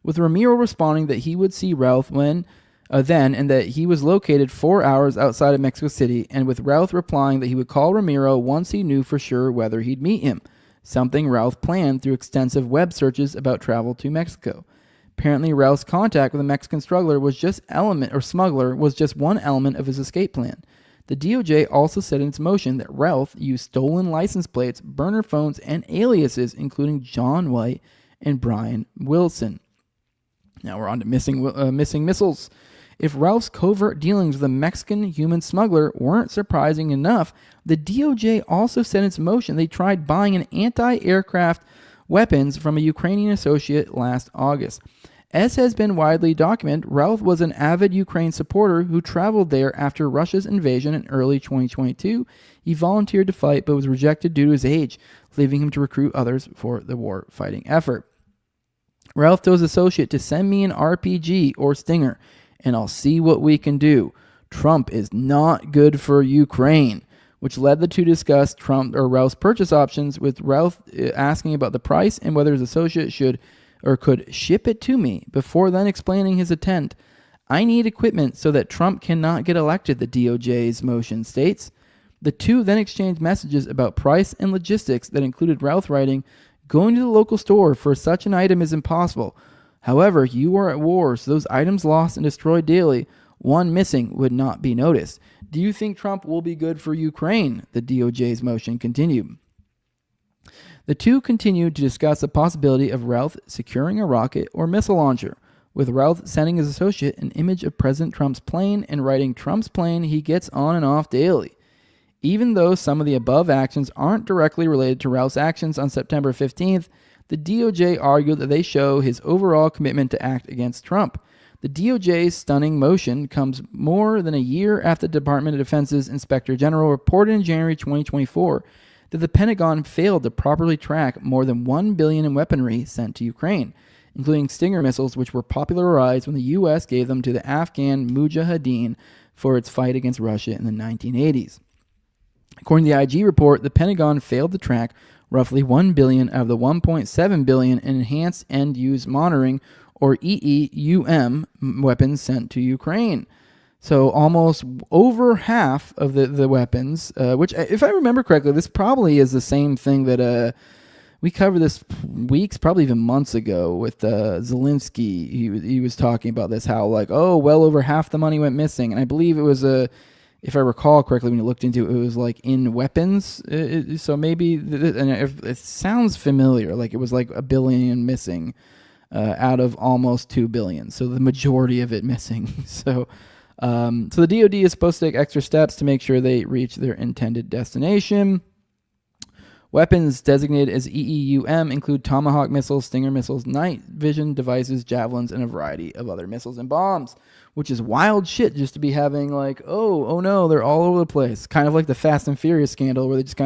with Ramiro responding that he would see Routh then and that he was located 4 hours outside of Mexico City, and with Routh replying that he would call Ramiro once he knew for sure whether he'd meet him, something Routh planned through extensive web searches about travel to Mexico. Apparently, Routh's contact with a Mexican smuggler was just one element of his escape plan. The DOJ also said in its motion that Routh used stolen license plates, burner phones, and aliases, including John White and Brian Wilson. Now we're on to missing missiles. If Routh's covert dealings with a Mexican human smuggler weren't surprising enough, the DOJ also said in its motion they tried buying an anti-aircraft weapons from a Ukrainian associate last August. As has been widely documented, Ralph was an avid Ukraine supporter who traveled there after Russia's invasion in early 2022. He volunteered to fight but was rejected due to his age, leaving him to recruit others for the war-fighting effort. Ralph told his associate to send me an RPG or Stinger, and I'll see what we can do. Trump is not good for Ukraine, which led the two to discuss Trump or Ralph's purchase options, with Ralph asking about the price and whether his associate should or could ship it to me, before then explaining his intent. I need equipment so that Trump cannot get elected, the DOJ's motion states. The two then exchanged messages about price and logistics that included Ralph writing, "Going to the local store for such an item is impossible. However, you are at war, so those items lost and destroyed daily, one missing would not be noticed. Do you think Trump will be good for Ukraine?" The DOJ's motion continued. The two continued to discuss the possibility of Ralph securing a rocket or missile launcher, with Ralph sending his associate an image of President Trump's plane and writing Trump's plane he gets on and off daily. Even though some of the above actions aren't directly related to Ralph's actions on September 15th, the DOJ argued that they show his overall commitment to act against Trump. The DOJ's stunning motion comes more than a year after the Department of Defense's Inspector General reported in January 2024 that the Pentagon failed to properly track more than $1 billion in weaponry sent to Ukraine, including Stinger missiles, which were popularized when the U.S. gave them to the Afghan Mujahideen for its fight against Russia in the 1980s. According to the IG report, the Pentagon failed to track roughly $1 billion out of the $1.7 billion in enhanced end-use monitoring, or EEUM, weapons sent to Ukraine. So almost over half of the weapons, which, if I remember correctly, this probably is the same thing that we covered this weeks, probably even months ago with Zelensky. He was talking about this, how well over half the money went missing. And I believe it was if I recall correctly, when you looked into it, it was in weapons. So maybe, and it sounds familiar, like it was like $1 billion missing out of almost $2 billion. So the majority of it missing. So the DoD is supposed to take extra steps to make sure they reach their intended destination. Weapons designated as EEUM include Tomahawk missiles, Stinger missiles, night vision devices, javelins, and a variety of other missiles and bombs, which is wild shit just to be having oh no, they're all over the place. Kind of like the Fast and Furious scandal where they just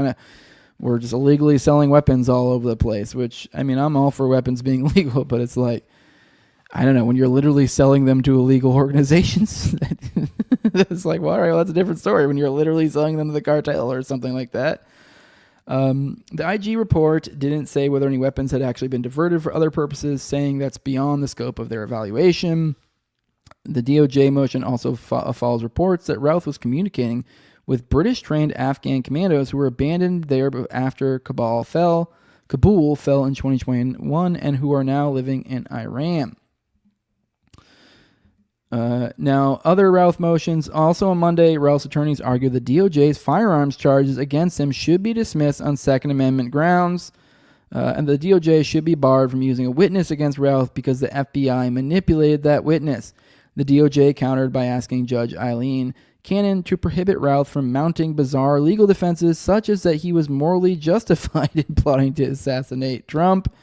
were just illegally selling weapons all over the place, which, I mean, I'm all for weapons being legal, but it's I don't know, when you're literally selling them to illegal organizations, it's all right, well, that's a different story. When you're literally selling them to the cartel or something like that. The IG report didn't say whether any weapons had actually been diverted for other purposes, saying that's beyond the scope of their evaluation. The DOJ motion also follows reports that Ralph was communicating with British-trained Afghan commandos who were abandoned there after Kabul fell in 2021 and who are now living in Iran. Now, other Ralph motions. Also on Monday, Ralph's attorneys argued the DOJ's firearms charges against him should be dismissed on Second Amendment grounds, and the DOJ should be barred from using a witness against Ralph because the FBI manipulated that witness. The DOJ countered by asking Judge Eileen Cannon to prohibit Ralph from mounting bizarre legal defenses, such as that he was morally justified in plotting to assassinate Trump.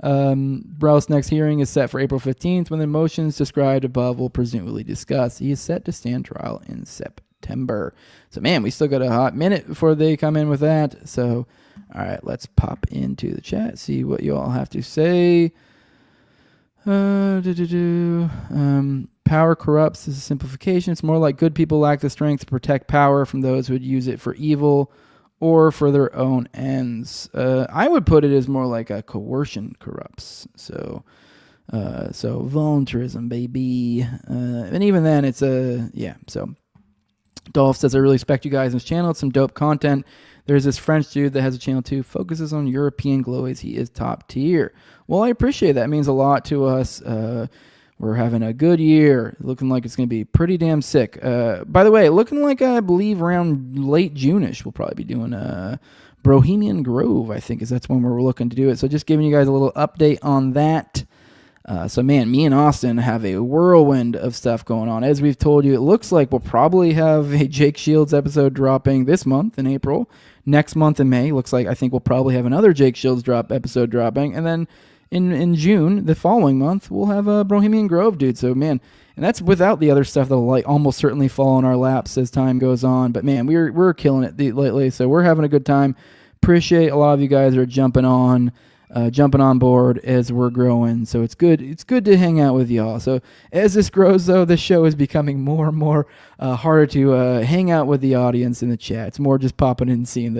Ralph's next hearing is set for April 15th, when the motions described above will presumably discuss. He is set to stand trial in September. So, man, we still got a hot minute before they come in with that. So, all right, let's pop into the chat, see what you all have to say. Power corrupts is a simplification. It's more like good people lack the strength to protect power from those who would use it for evil or for their own ends. I would put it as more like a coercion corrupts. So voluntarism, baby. And even then, it's So Dolph says, I really respect you guys on this channel. It's some dope content. There's this French dude that has a channel too, focuses on European glowies. He is top tier. Well, I appreciate that. It means a lot to us. We're having a good year. Looking like it's going to be pretty damn sick. By the way, looking like I believe around late June-ish, we'll probably be doing Bohemian Grove, I think, is that's when we're looking to do it. So just giving you guys a little update on that. So, man, me and Austin have a whirlwind of stuff going on. As we've told you, it looks like we'll probably have a Jake Shields episode dropping this month in April. Next month in May, looks like I think we'll probably have another Jake Shields episode dropping. And then in June, the following month, we'll have a Bohemian Grove, dude. So, man, and that's without the other stuff that'll like almost certainly fall in our laps as time goes on. But, man, we're killing it lately, so we're having a good time. Appreciate a lot of you guys are jumping on board as we're growing. So it's good. It's good to hang out with y'all. So as this grows, though, this show is becoming more and more harder to hang out with the audience in the chat. It's more just popping in and seeing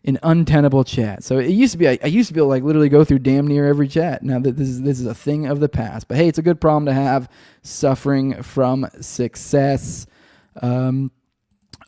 an untenable chat. So it used to be, I used to be able to like literally go through damn near every chat. Now that this is a thing of the past. But hey, it's a good problem to have. Suffering from success.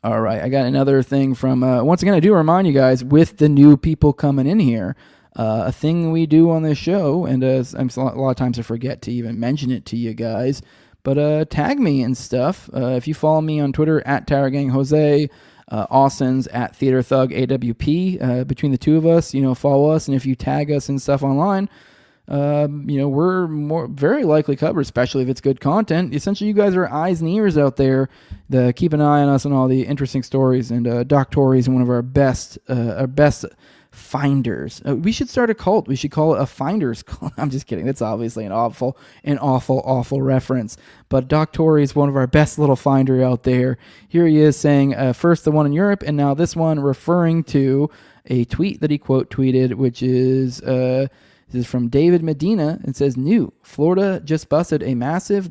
All right, I got another thing from, once again, I do remind you guys, with the new people coming in here, a thing we do on this show, and a lot of times I forget to even mention it to you guys, but tag me and stuff. If you follow me on Twitter, at TowerGangJose, Austin's at TheaterThugAWP, between the two of us, follow us, and if you tag us and stuff online, we're very likely covered, especially if it's good content. Essentially, you guys are eyes and ears out there. Keep an eye on us and all the interesting stories. And Doc Torrey's one of our best finders. We should start a cult. We should call it a finders cult. I'm just kidding. That's obviously an awful reference. But Doc Torrey's one of our best little finder out there. Here he is saying, first the one in Europe, and now this one referring to a tweet that he quote tweeted, which is... This is from David Medina. It says, new, Florida just busted a massive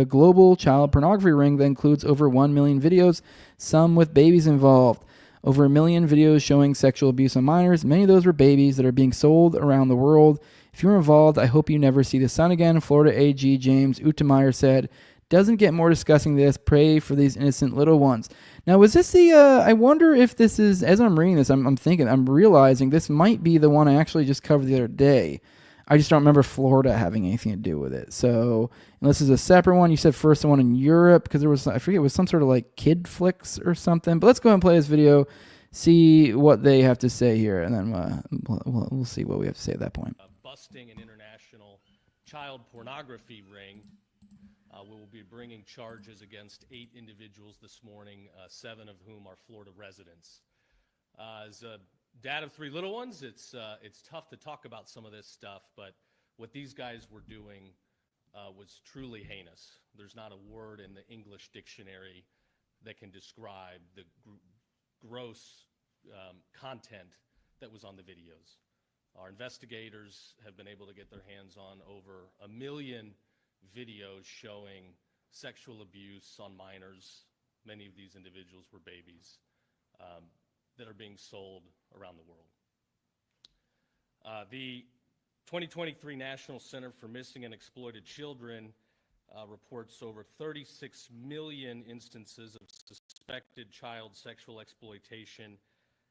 global child pornography ring that includes over 1 million videos, some with babies involved. Over 1 million videos showing sexual abuse on minors. Many of those were babies that are being sold around the world. If you're involved, I hope you never see the sun again. Florida AG James Utemeyer said, doesn't get more discussing this. Pray for these innocent little ones. Now, was this I wonder if this is, as I'm reading this, I'm realizing this might be the one I actually just covered the other day. I just don't remember Florida having anything to do with it. So, unless it's a separate one, you said first the one in Europe, because there was, I forget, it was some sort of like kid flicks or something. But let's go ahead and play this video, see what they have to say here, and then we'll see what we have to say at that point. Busting an international child pornography ring. We will be bringing charges against 8 individuals this morning, 7 of whom are Florida residents. As a dad of 3 little ones, it's tough to talk about some of this stuff, but what these guys were doing was truly heinous. There's not a word in the English dictionary that can describe the gross content that was on the videos. Our investigators have been able to get their hands on over 1 million videos showing sexual abuse on minors. Many of these individuals were babies that are being sold around the world. The 2023 National Center for Missing and Exploited Children reports over 36 million instances of suspected child sexual exploitation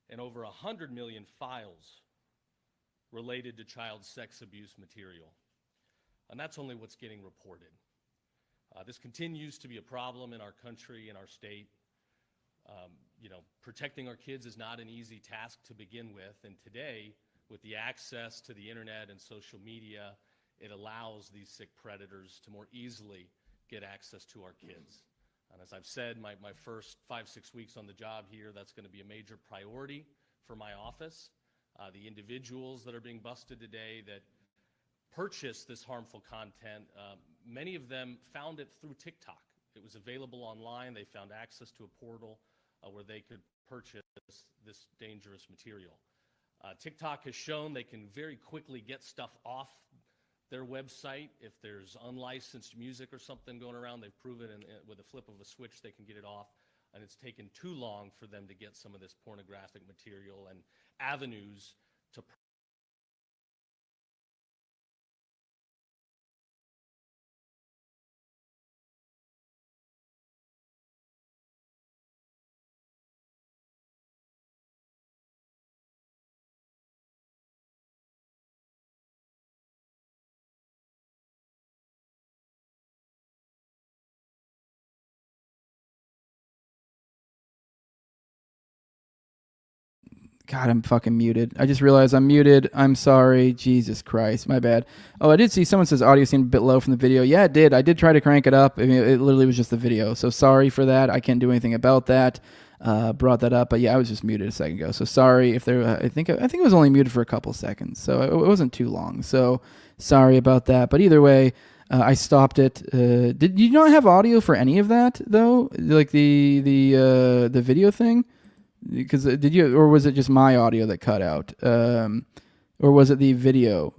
and over 100 million files related to child sex abuse material. And that's only what's getting reported. This continues to be a problem in our country, in our state. Protecting our kids is not an easy task to begin with. And today, with the access to the internet and social media, it allows these sick predators to more easily get access to our kids. And as I've said, my first 5-6 weeks on the job here, that's going to be a major priority for my office. The individuals that are being busted today that purchased this harmful content, many of them found it through TikTok. It was available online. They found access to a portal where they could purchase this dangerous material. TikTok has shown they can very quickly get stuff off their website. If there's unlicensed music or something going around, they've proven with a flip of a switch they can get it off. And it's taken too long for them to get some of this pornographic material and avenues to God, I'm fucking muted. I just realized I'm muted. I'm sorry. Jesus Christ. My bad. Oh, I did see someone says audio seemed a bit low from the video. Yeah, it did. I did try to crank it up. I mean, it literally was just the video. So sorry for that. I can't do anything about that. brought that up. But yeah, I was just muted a second ago. So sorry if there. I think it was only muted for a couple seconds, so it wasn't too long. So sorry about that. But either way, I stopped it. Did you not have audio for any of that though? Like the video thing? Because did you, or was it just my audio that cut out? Or was it the video?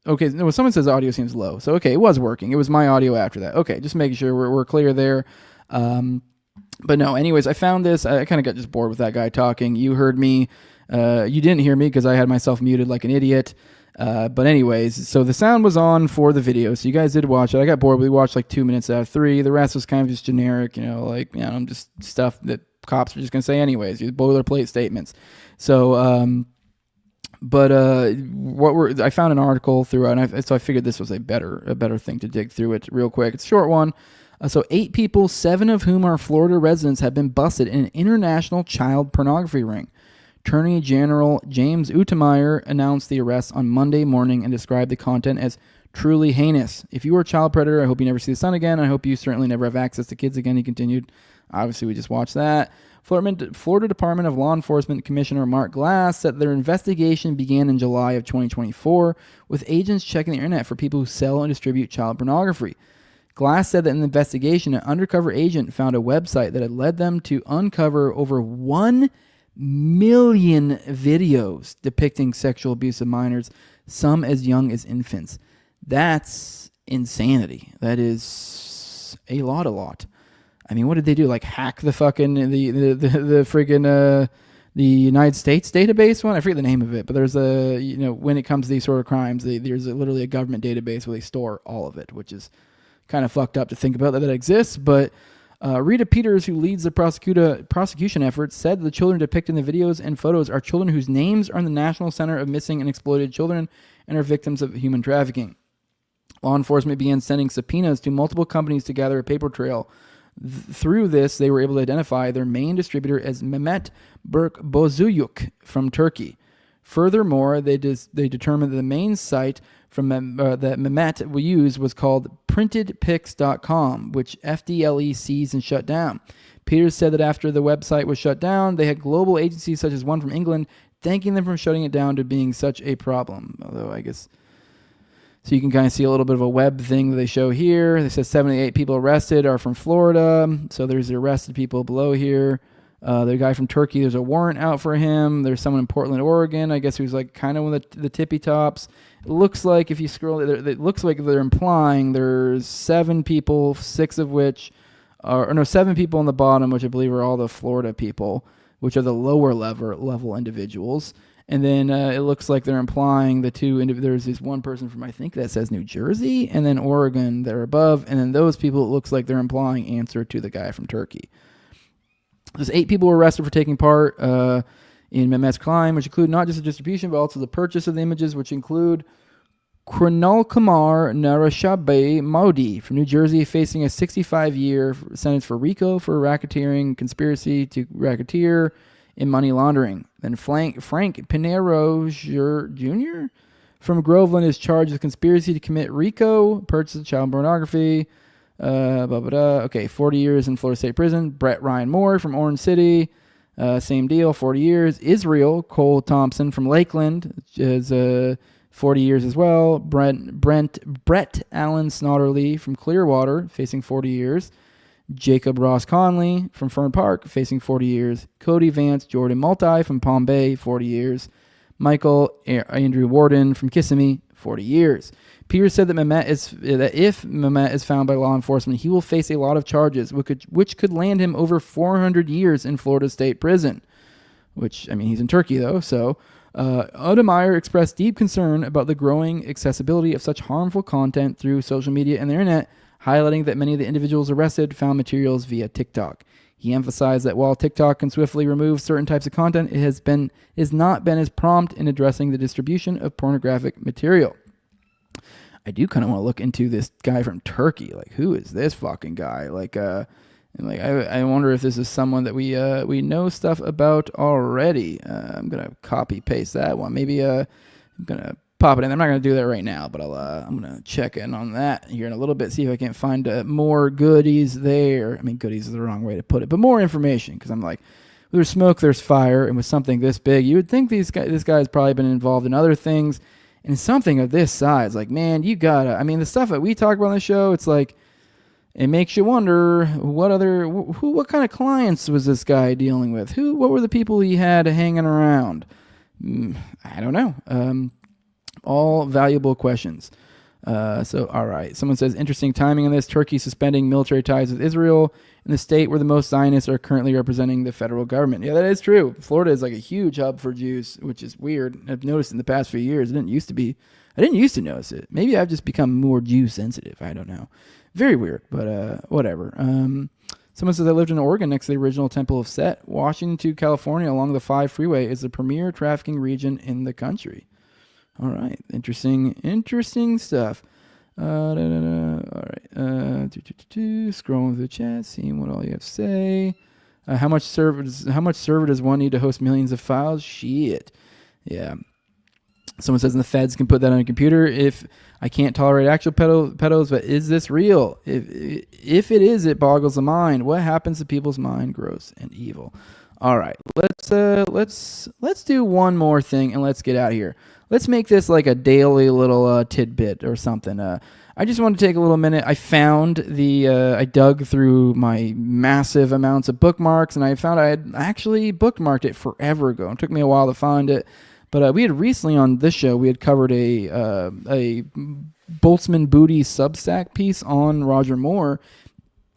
Okay, no, someone says audio seems low. So, okay, it was working. It was my audio after that. Okay, just making sure we're clear there. But no, anyways, I found this. I kind of got just bored with that guy talking. You heard me. You didn't hear me because I had myself muted like an idiot. But anyways, so the sound was on for the video. So you guys did watch it. I got bored. We watched like 2 minutes out of 3. The rest was kind of just generic, just stuff that cops are just going to say anyways. These boilerplate statements. So, I found an article throughout, and so I figured this was a better thing to dig through it real quick. It's a short one. So 8 people, 7 of whom are Florida residents, have been busted in an international child pornography ring. Attorney General James Untermeyer announced the arrest on Monday morning and described the content as truly heinous. If you are a child predator, I hope you never see the sun again. I hope you certainly never have access to kids again, he continued. Obviously, we just watched that. Florida Department of Law Enforcement Commissioner Mark Glass said their investigation began in July of 2024 with agents checking the internet for people who sell and distribute child pornography. Glass said that in the investigation, an undercover agent found a website that had led them to uncover over 1 million videos depicting sexual abuse of minors, some as young as infants. That's insanity. That is a lot. I mean, what did they do? Like hack the fucking the friggin' the United States database one? I forget the name of it, but there's when it comes to these sort of crimes, there's literally a government database where they store all of it, which is kind of fucked up to think about that exists. But Rita Peters, who leads the prosecution efforts, said the children depicted in the videos and photos are children whose names are in the National Center of Missing and Exploited Children and are victims of human trafficking. Law enforcement began sending subpoenas to multiple companies to gather a paper trail. Through this, they were able to identify their main distributor as Mehmet Berk Bozuyuk from Turkey. Furthermore, they determined that the main site from that Mehmet we used was called printedpics.com, which FDLE seized and shut down. Peters said that after the website was shut down, they had global agencies such as one from England thanking them for shutting it down to being such a problem. Although I guess... So you can kind of see a little bit of a web thing that they show here. They said 78 people arrested are from Florida. So there's the arrested people below here. The guy from Turkey, there's a warrant out for him. There's someone in Portland, Oregon. I guess who's like kind of one of the tippy tops. It looks like if you scroll, it looks like they're implying there's 7 people, 6 of which are, 7 people on the bottom, which I believe are all the Florida people, which are the lower level individuals. And then it looks like they're implying the 2 there's this one person from, I think that says New Jersey, and then Oregon that are above. And then those people, it looks like they're implying answer to the guy from Turkey. There's 8 people were arrested for taking part in Mehmet's crime, which include not just the distribution, but also the purchase of the images, which include Kronalkamar Narashabe Maudi from New Jersey, facing a 65-year sentence for RICO for racketeering, conspiracy to racketeer, and money laundering. Then Frank Pinero Jr. from Groveland is charged with conspiracy to commit RICO, purchase of child pornography, Okay, 40 years in Florida State Prison. Brett Ryan Moore from Orange City, same deal, 40 years. Israel Cole Thompson from Lakeland is 40 years as well. Brett Allen Snodderly from Clearwater, facing 40 years. Jacob Ross Conley from Fern Park, facing 40 years. Cody Vance Jordan Multi from Palm Bay, 40 years. Michael Andrew Warden from Kissimmee, 40 years. Peters said that if Mehmet is found by law enforcement, he will face a lot of charges, which could land him over 400 years in Florida State Prison. Which, I mean, he's in Turkey, though, so... Untermeyer expressed deep concern about the growing accessibility of such harmful content through social media and the internet, highlighting that many of the individuals arrested found materials via TikTok. He emphasized that while TikTok can swiftly remove certain types of content, it has not been as prompt in addressing the distribution of pornographic material. I do kind of want to look into this guy from Turkey. Like, who is this fucking guy? I wonder if this is someone that we know stuff about already. I'm gonna copy paste that one. Maybe I'm gonna pop it in. I'm not gonna do that right now, but I'm gonna check in on that here in a little bit. See if I can find more goodies there. I mean, goodies is the wrong way to put it, but more information, because I'm like, there's smoke, there's fire, and with something this big, you would think this guy's probably been involved in other things. And something of this size, like, man, you gotta, I mean, the stuff that we talk about on the show, it's like, it makes you wonder what kind of clients was this guy dealing with? What were the people he had hanging around? I don't know. All valuable questions. So, all right. Someone says, interesting timing on this. Turkey suspending military ties with Israel in the state where the most Zionists are currently representing the federal government. Yeah, that is true. Florida is like a huge hub for Jews, which is weird. I've noticed in the past few years. It didn't used to be. I didn't used to notice it. Maybe I've just become more Jew sensitive. I don't know. Very weird, but whatever. Someone says, I lived in Oregon next to the original Temple of Set. Washington to California along the 5 freeway is the premier trafficking region in the country. All right. Interesting stuff. All right. Scrolling through the chat, seeing what all you have to say. How much server does one need to host millions of files? Shit. Yeah. Someone says, and the feds can put that on a computer. If I can't tolerate actual pedos, but is this real? If it is, it boggles the mind. What happens to people's mind? Gross and evil. All right, let's do one more thing and let's get out of here. Let's make this like a daily little tidbit or something. I just want to take a little minute. I found I dug through my massive amounts of bookmarks, and I found I had actually bookmarked it forever ago. It took me a while to find it. But we had recently on this show, we had covered a Boltzmann Booty Substack piece on Roger Moore.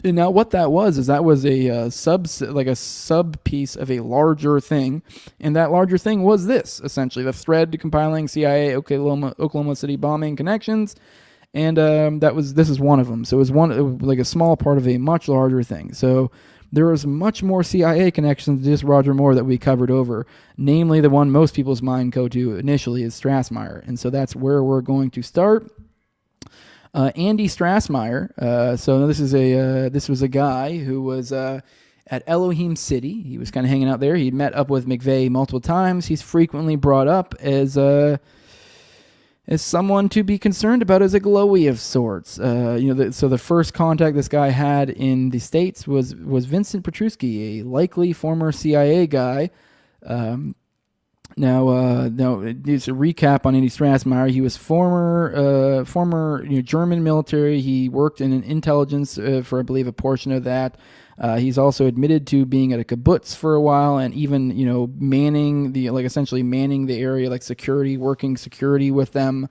And now what that was a sub piece of a larger thing. And that larger thing was this, essentially, the thread compiling CIA Oklahoma City bombing connections. And this is one of them. So it was like a small part of a much larger thing. So there was much more CIA connections to just Roger Moore that we covered over, namely the one most people's mind go to initially is Strassmeir. And so that's where we're going to start. Andy Strassmeir. So this was a guy who was at Elohim City. He was kind of hanging out there. He'd met up with McVeigh multiple times. He's frequently brought up as someone to be concerned about as a glowy of sorts. So the first contact this guy had in the States was Vincent Petruski, a likely former CIA guy. Now, just a recap on Andy Strassmeir. He was former German military. He worked in intelligence for, I believe, a portion of that. He's also admitted to being at a kibbutz for a while, and even essentially manning the area, like working security with them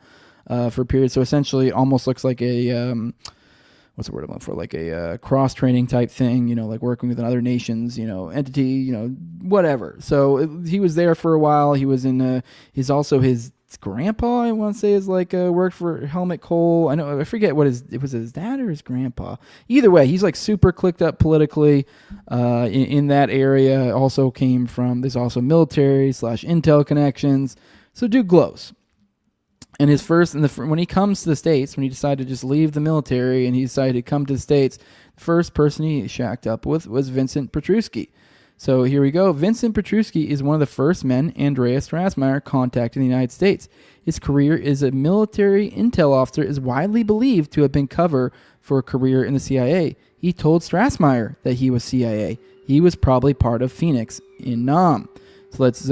for a period. So essentially, almost looks like a what's the word I'm looking for? Like a cross training type thing. Like working with another nation's entity. Whatever. So he was there for a while. He was in. He's also his grandpa, I want to say, is worked for Helmut Kohl. I forget it was his dad or his grandpa. Either way, he's like super clicked up politically in that area. Also came from, there's also military / intel connections. So dude glows. And when he comes to the States, when he decided to just leave the military and he decided to come to the States, the first person he shacked up with was Vincent Petruski. So here we go. Vincent Petruski is one of the first men Andreas Strassmeir contacted in the United States. His career as a military intel officer is widely believed to have been cover for a career in the CIA. He told Strassmeir that he was CIA. He was probably part of Phoenix in Nam. So let's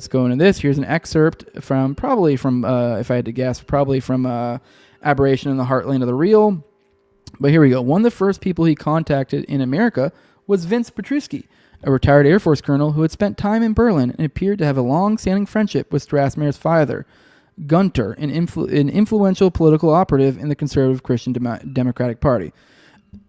go into this. Here's an excerpt if I had to guess, probably from Aberration in the Heartland of the Real. But here we go. One of the first people he contacted in America was Vince Petruski, a retired Air Force colonel who had spent time in Berlin and appeared to have a long-standing friendship with Strassmeir's father, Gunter, an influential political operative in the conservative Christian Democratic Party.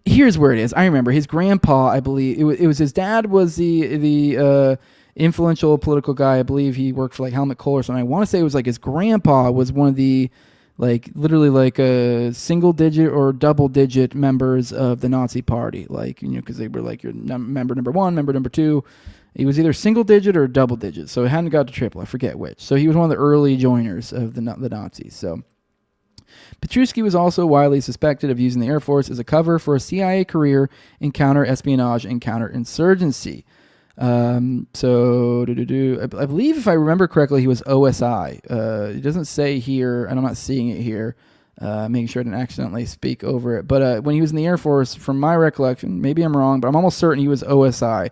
Here's where it is. I remember his grandpa, I believe, it was his dad was the influential political guy. I believe he worked for Helmut Kohl or something. I want to say it was his grandpa was one of the literally a single digit or double digit members of the Nazi party, because they were your member number 1, member number 2. He was either single digit or double digit, so it hadn't got to triple. I forget which. So he was one of the early joiners of the Nazis. So Petruski was also widely suspected of using the Air Force as a cover for a CIA career in counter-espionage and counterinsurgency. I believe, if I remember correctly, he was OSI. It doesn't say here, and I'm not seeing it here, making sure I didn't accidentally speak over it. But when he was in the Air Force, from my recollection, maybe I'm wrong, but I'm almost certain he was OSI,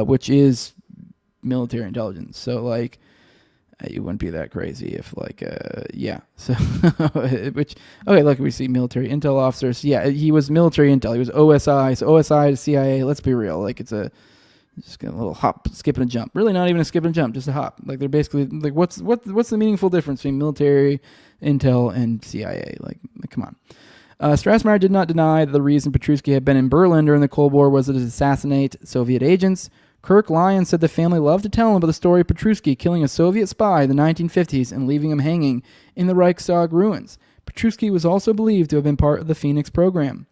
which is military intelligence. So like, it wouldn't be that crazy if like, yeah. So, which, okay, look, we see military intel officers. Yeah, he was military intel. He was OSI. So OSI to CIA, let's be real. Like, it's just a little hop, skip and a jump. Really not even a skip and a jump, just a hop. Like, they're basically, like, what's the meaningful difference between military intel and CIA? Like come on. Strassmeir did not deny that the reason Petruski had been in Berlin during the Cold War was to assassinate Soviet agents. Kirk Lyons said the family loved to tell him about the story of Petruski killing a Soviet spy in the 1950s and leaving him hanging in the Reichstag ruins. Petruski was also believed to have been part of the Phoenix program,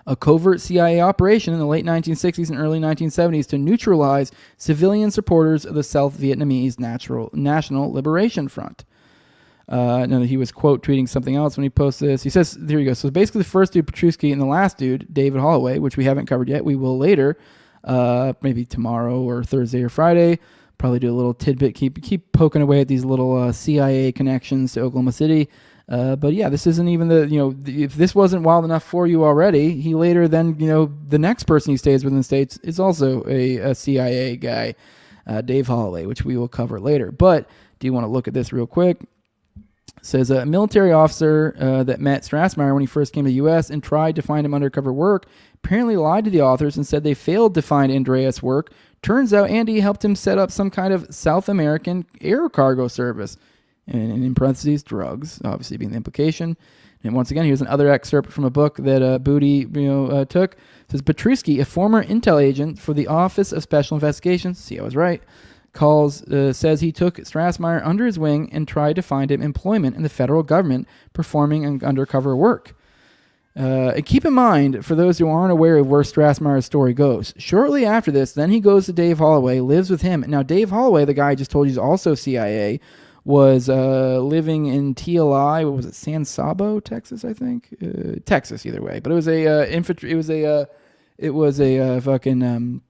a covert CIA operation in the late 1960s and early 1970s to neutralize civilian supporters of the South Vietnamese National Liberation Front. No, he was, quote, tweeting something else when he posted this. He says, there you go. So basically the first dude, Petruski, and the last dude, David Holloway, which we haven't covered yet. We will later. Maybe tomorrow or Thursday or Friday, probably do a little tidbit, keep poking away at these little CIA connections to Oklahoma City. But yeah, this isn't even if this wasn't wild enough for you already, he later then, the next person he stays with in the States is also a CIA guy, Dave Holloway, which we will cover later. But do you want to look at this real quick? It says a military officer that met Strassmeir when he first came to the U.S. and tried to find him undercover work apparently lied to the authors and said they failed to find Andreas work. Turns out Andy helped him set up some kind of South American air cargo service. And in parentheses, drugs, obviously being the implication. And once again, here's another excerpt from a book that Booty took. It says, Petruski, a former intel agent for the Office of Special Investigations, see I was right, says he took Strassmeir under his wing and tried to find him employment in the federal government performing undercover work. And keep in mind, for those who aren't aware of where Strassmeir's story goes, shortly after this, then he goes to Dave Holloway, lives with him. Now, Dave Holloway, the guy I just told you is also CIA, was living in TLI. What was it? San Sabo, Texas, I think. Texas, either way. But it was a infantry. It was a fucking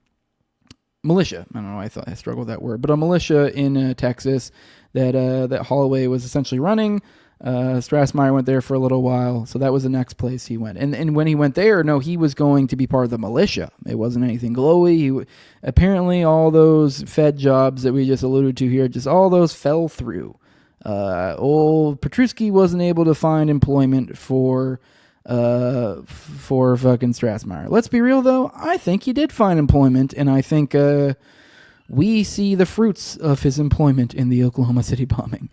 militia. I don't know why I struggled with that word, but a militia in Texas that Holloway was essentially running. Strassmeir went there for a little while, so that was the next place he went. And when he went there, no, he was going to be part of the militia. It wasn't anything glowy. Apparently, all those Fed jobs that we just alluded to here, just all those fell through. Old Petruski wasn't able to find employment for fucking Strassmeir. Let's be real, though. I think he did find employment, and I think we see the fruits of his employment in the Oklahoma City bombing.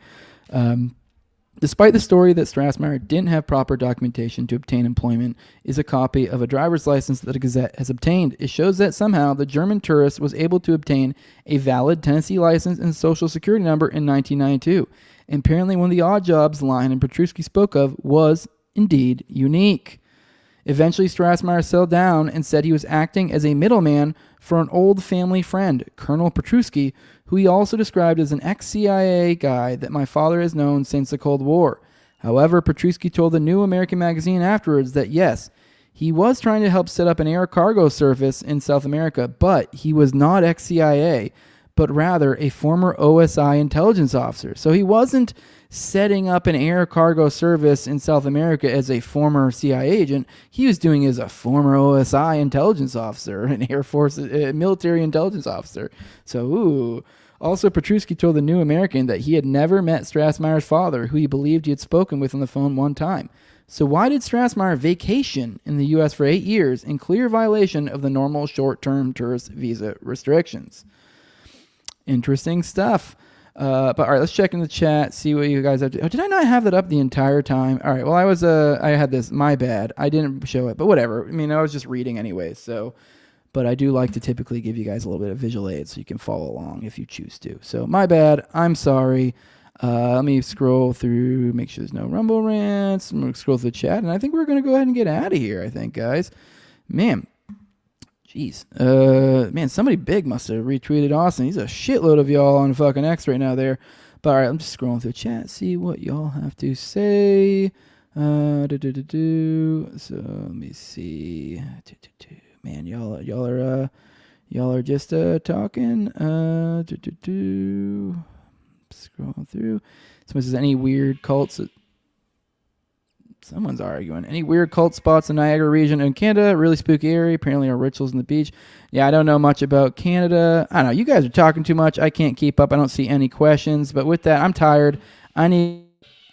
Despite the story that Strassmeir didn't have proper documentation to obtain employment, is a copy of a driver's license that a Gazette has obtained. It shows that somehow the German tourist was able to obtain a valid Tennessee license and social security number in 1992. And apparently one of the odd jobs Lyon and Petruski spoke of was indeed unique. Eventually, Strassmeir settled down and said he was acting as a middleman for an old family friend, Colonel Petruski, who he also described as an ex-CIA guy that my father has known since the Cold War. However, Petruski told the New American Magazine afterwards that yes, he was trying to help set up an air cargo service in South America, but he was not ex-CIA, but rather a former OSI intelligence officer. So he wasn't setting up an air cargo service in South America as a former CIA agent. He was doing it as a former OSI intelligence officer, an Air Force military intelligence officer. So, ooh. Also, Petruski told the New American that he had never met Strassmeir's father, who he believed he had spoken with on the phone one time. So why did Strassmeir vacation in the U.S. for 8 years in clear violation of the normal short-term tourist visa restrictions? Interesting stuff. But all right, let's check in the chat, see what you guys have to. Oh, did I not have that up the entire time? All right, well, I had this. My bad. I didn't show it, but whatever. I mean, I was just reading anyway, so. But I do like to typically give you guys a little bit of visual aid so you can follow along if you choose to. So my bad. I'm sorry. Let me scroll through, make sure there's no Rumble rants. I'm going to scroll through the chat, and I think we're going to go ahead and get out of here, I think, guys. Man. Jeez. Man, somebody big must have retweeted Austin. He's a shitload of y'all on fucking X right now there. But all right, I'm just scrolling through the chat, see what y'all have to say. So let me see. Man, y'all are just talking. Scrolling through. Someone says any weird cults. Someone's arguing. Any weird cult spots in Niagara region in Canada? Really spooky area. Apparently are rituals in the beach. Yeah, I don't know much about Canada. I don't know. You guys are talking too much. I can't keep up. I don't see any questions. But with that, I'm tired. I need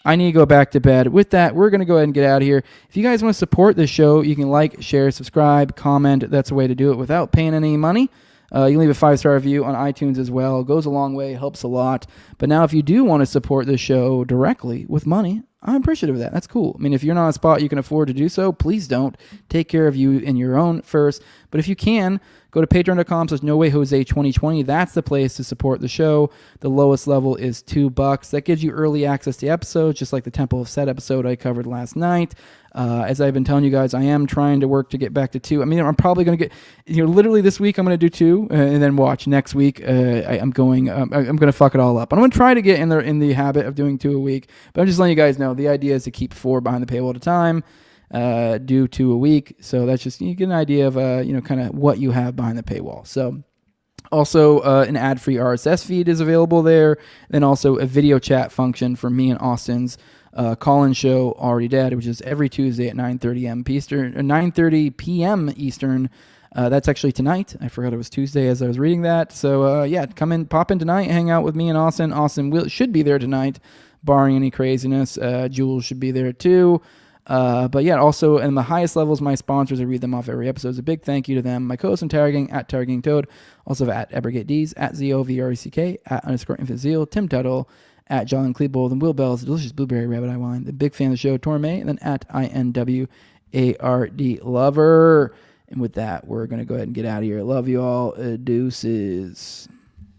to go back to bed. With that, we're going to go ahead and get out of here. If you guys want to support this show, you can like, share, subscribe, comment. That's a way to do it without paying any money. You can leave a 5-star review on iTunes as well. It goes a long way, helps a lot. But now if you do want to support this show directly with money, I'm appreciative of that. That's cool. I mean, if you're not on a spot you can afford to do so, please don't. Take care of you and your own first. But if you can, go to patreon.com/NoWayJose2020. That's the place to support the show. The lowest level is $2. That gives you early access to episodes, just like the Temple of Set episode I covered last night. As I've been telling you guys, I am trying to work to get back to 2. I mean, I'm probably going to get, literally this week I'm going to do 2, and then watch next week. I'm going to fuck it all up. I'm going to try to get in the habit of doing 2 a week, but I'm just letting you guys know the idea is to keep 4 behind the paywall at a time, do 2 a week. So that's just, you get an idea of, kind of what you have behind the paywall. So also, an ad-free RSS feed is available there. Then also a video chat function for me and Austin's call-in show Already Dead, which is every Tuesday at 9:30 p.m. Eastern. That's actually tonight. I forgot it was Tuesday as I was reading that. So pop in tonight, hang out with me and Austin. Austin should be there tonight, barring any craziness. Jules should be there too. But yeah, also in the highest levels, my sponsors, I read them off every episode. So a big thank you to them. My co-host and Toad, at Targeting Toad, also at EbergateDs, at ZOVRECK, at _InfiniteZeal, Tim Tuttle, at John Klebold, and Will Bell's Delicious Blueberry Rabbit Eye Wine, the big fan of the show, Torme, and then at INWARD Lover. And with that, we're going to go ahead and get out of here. Love you all. Deuces.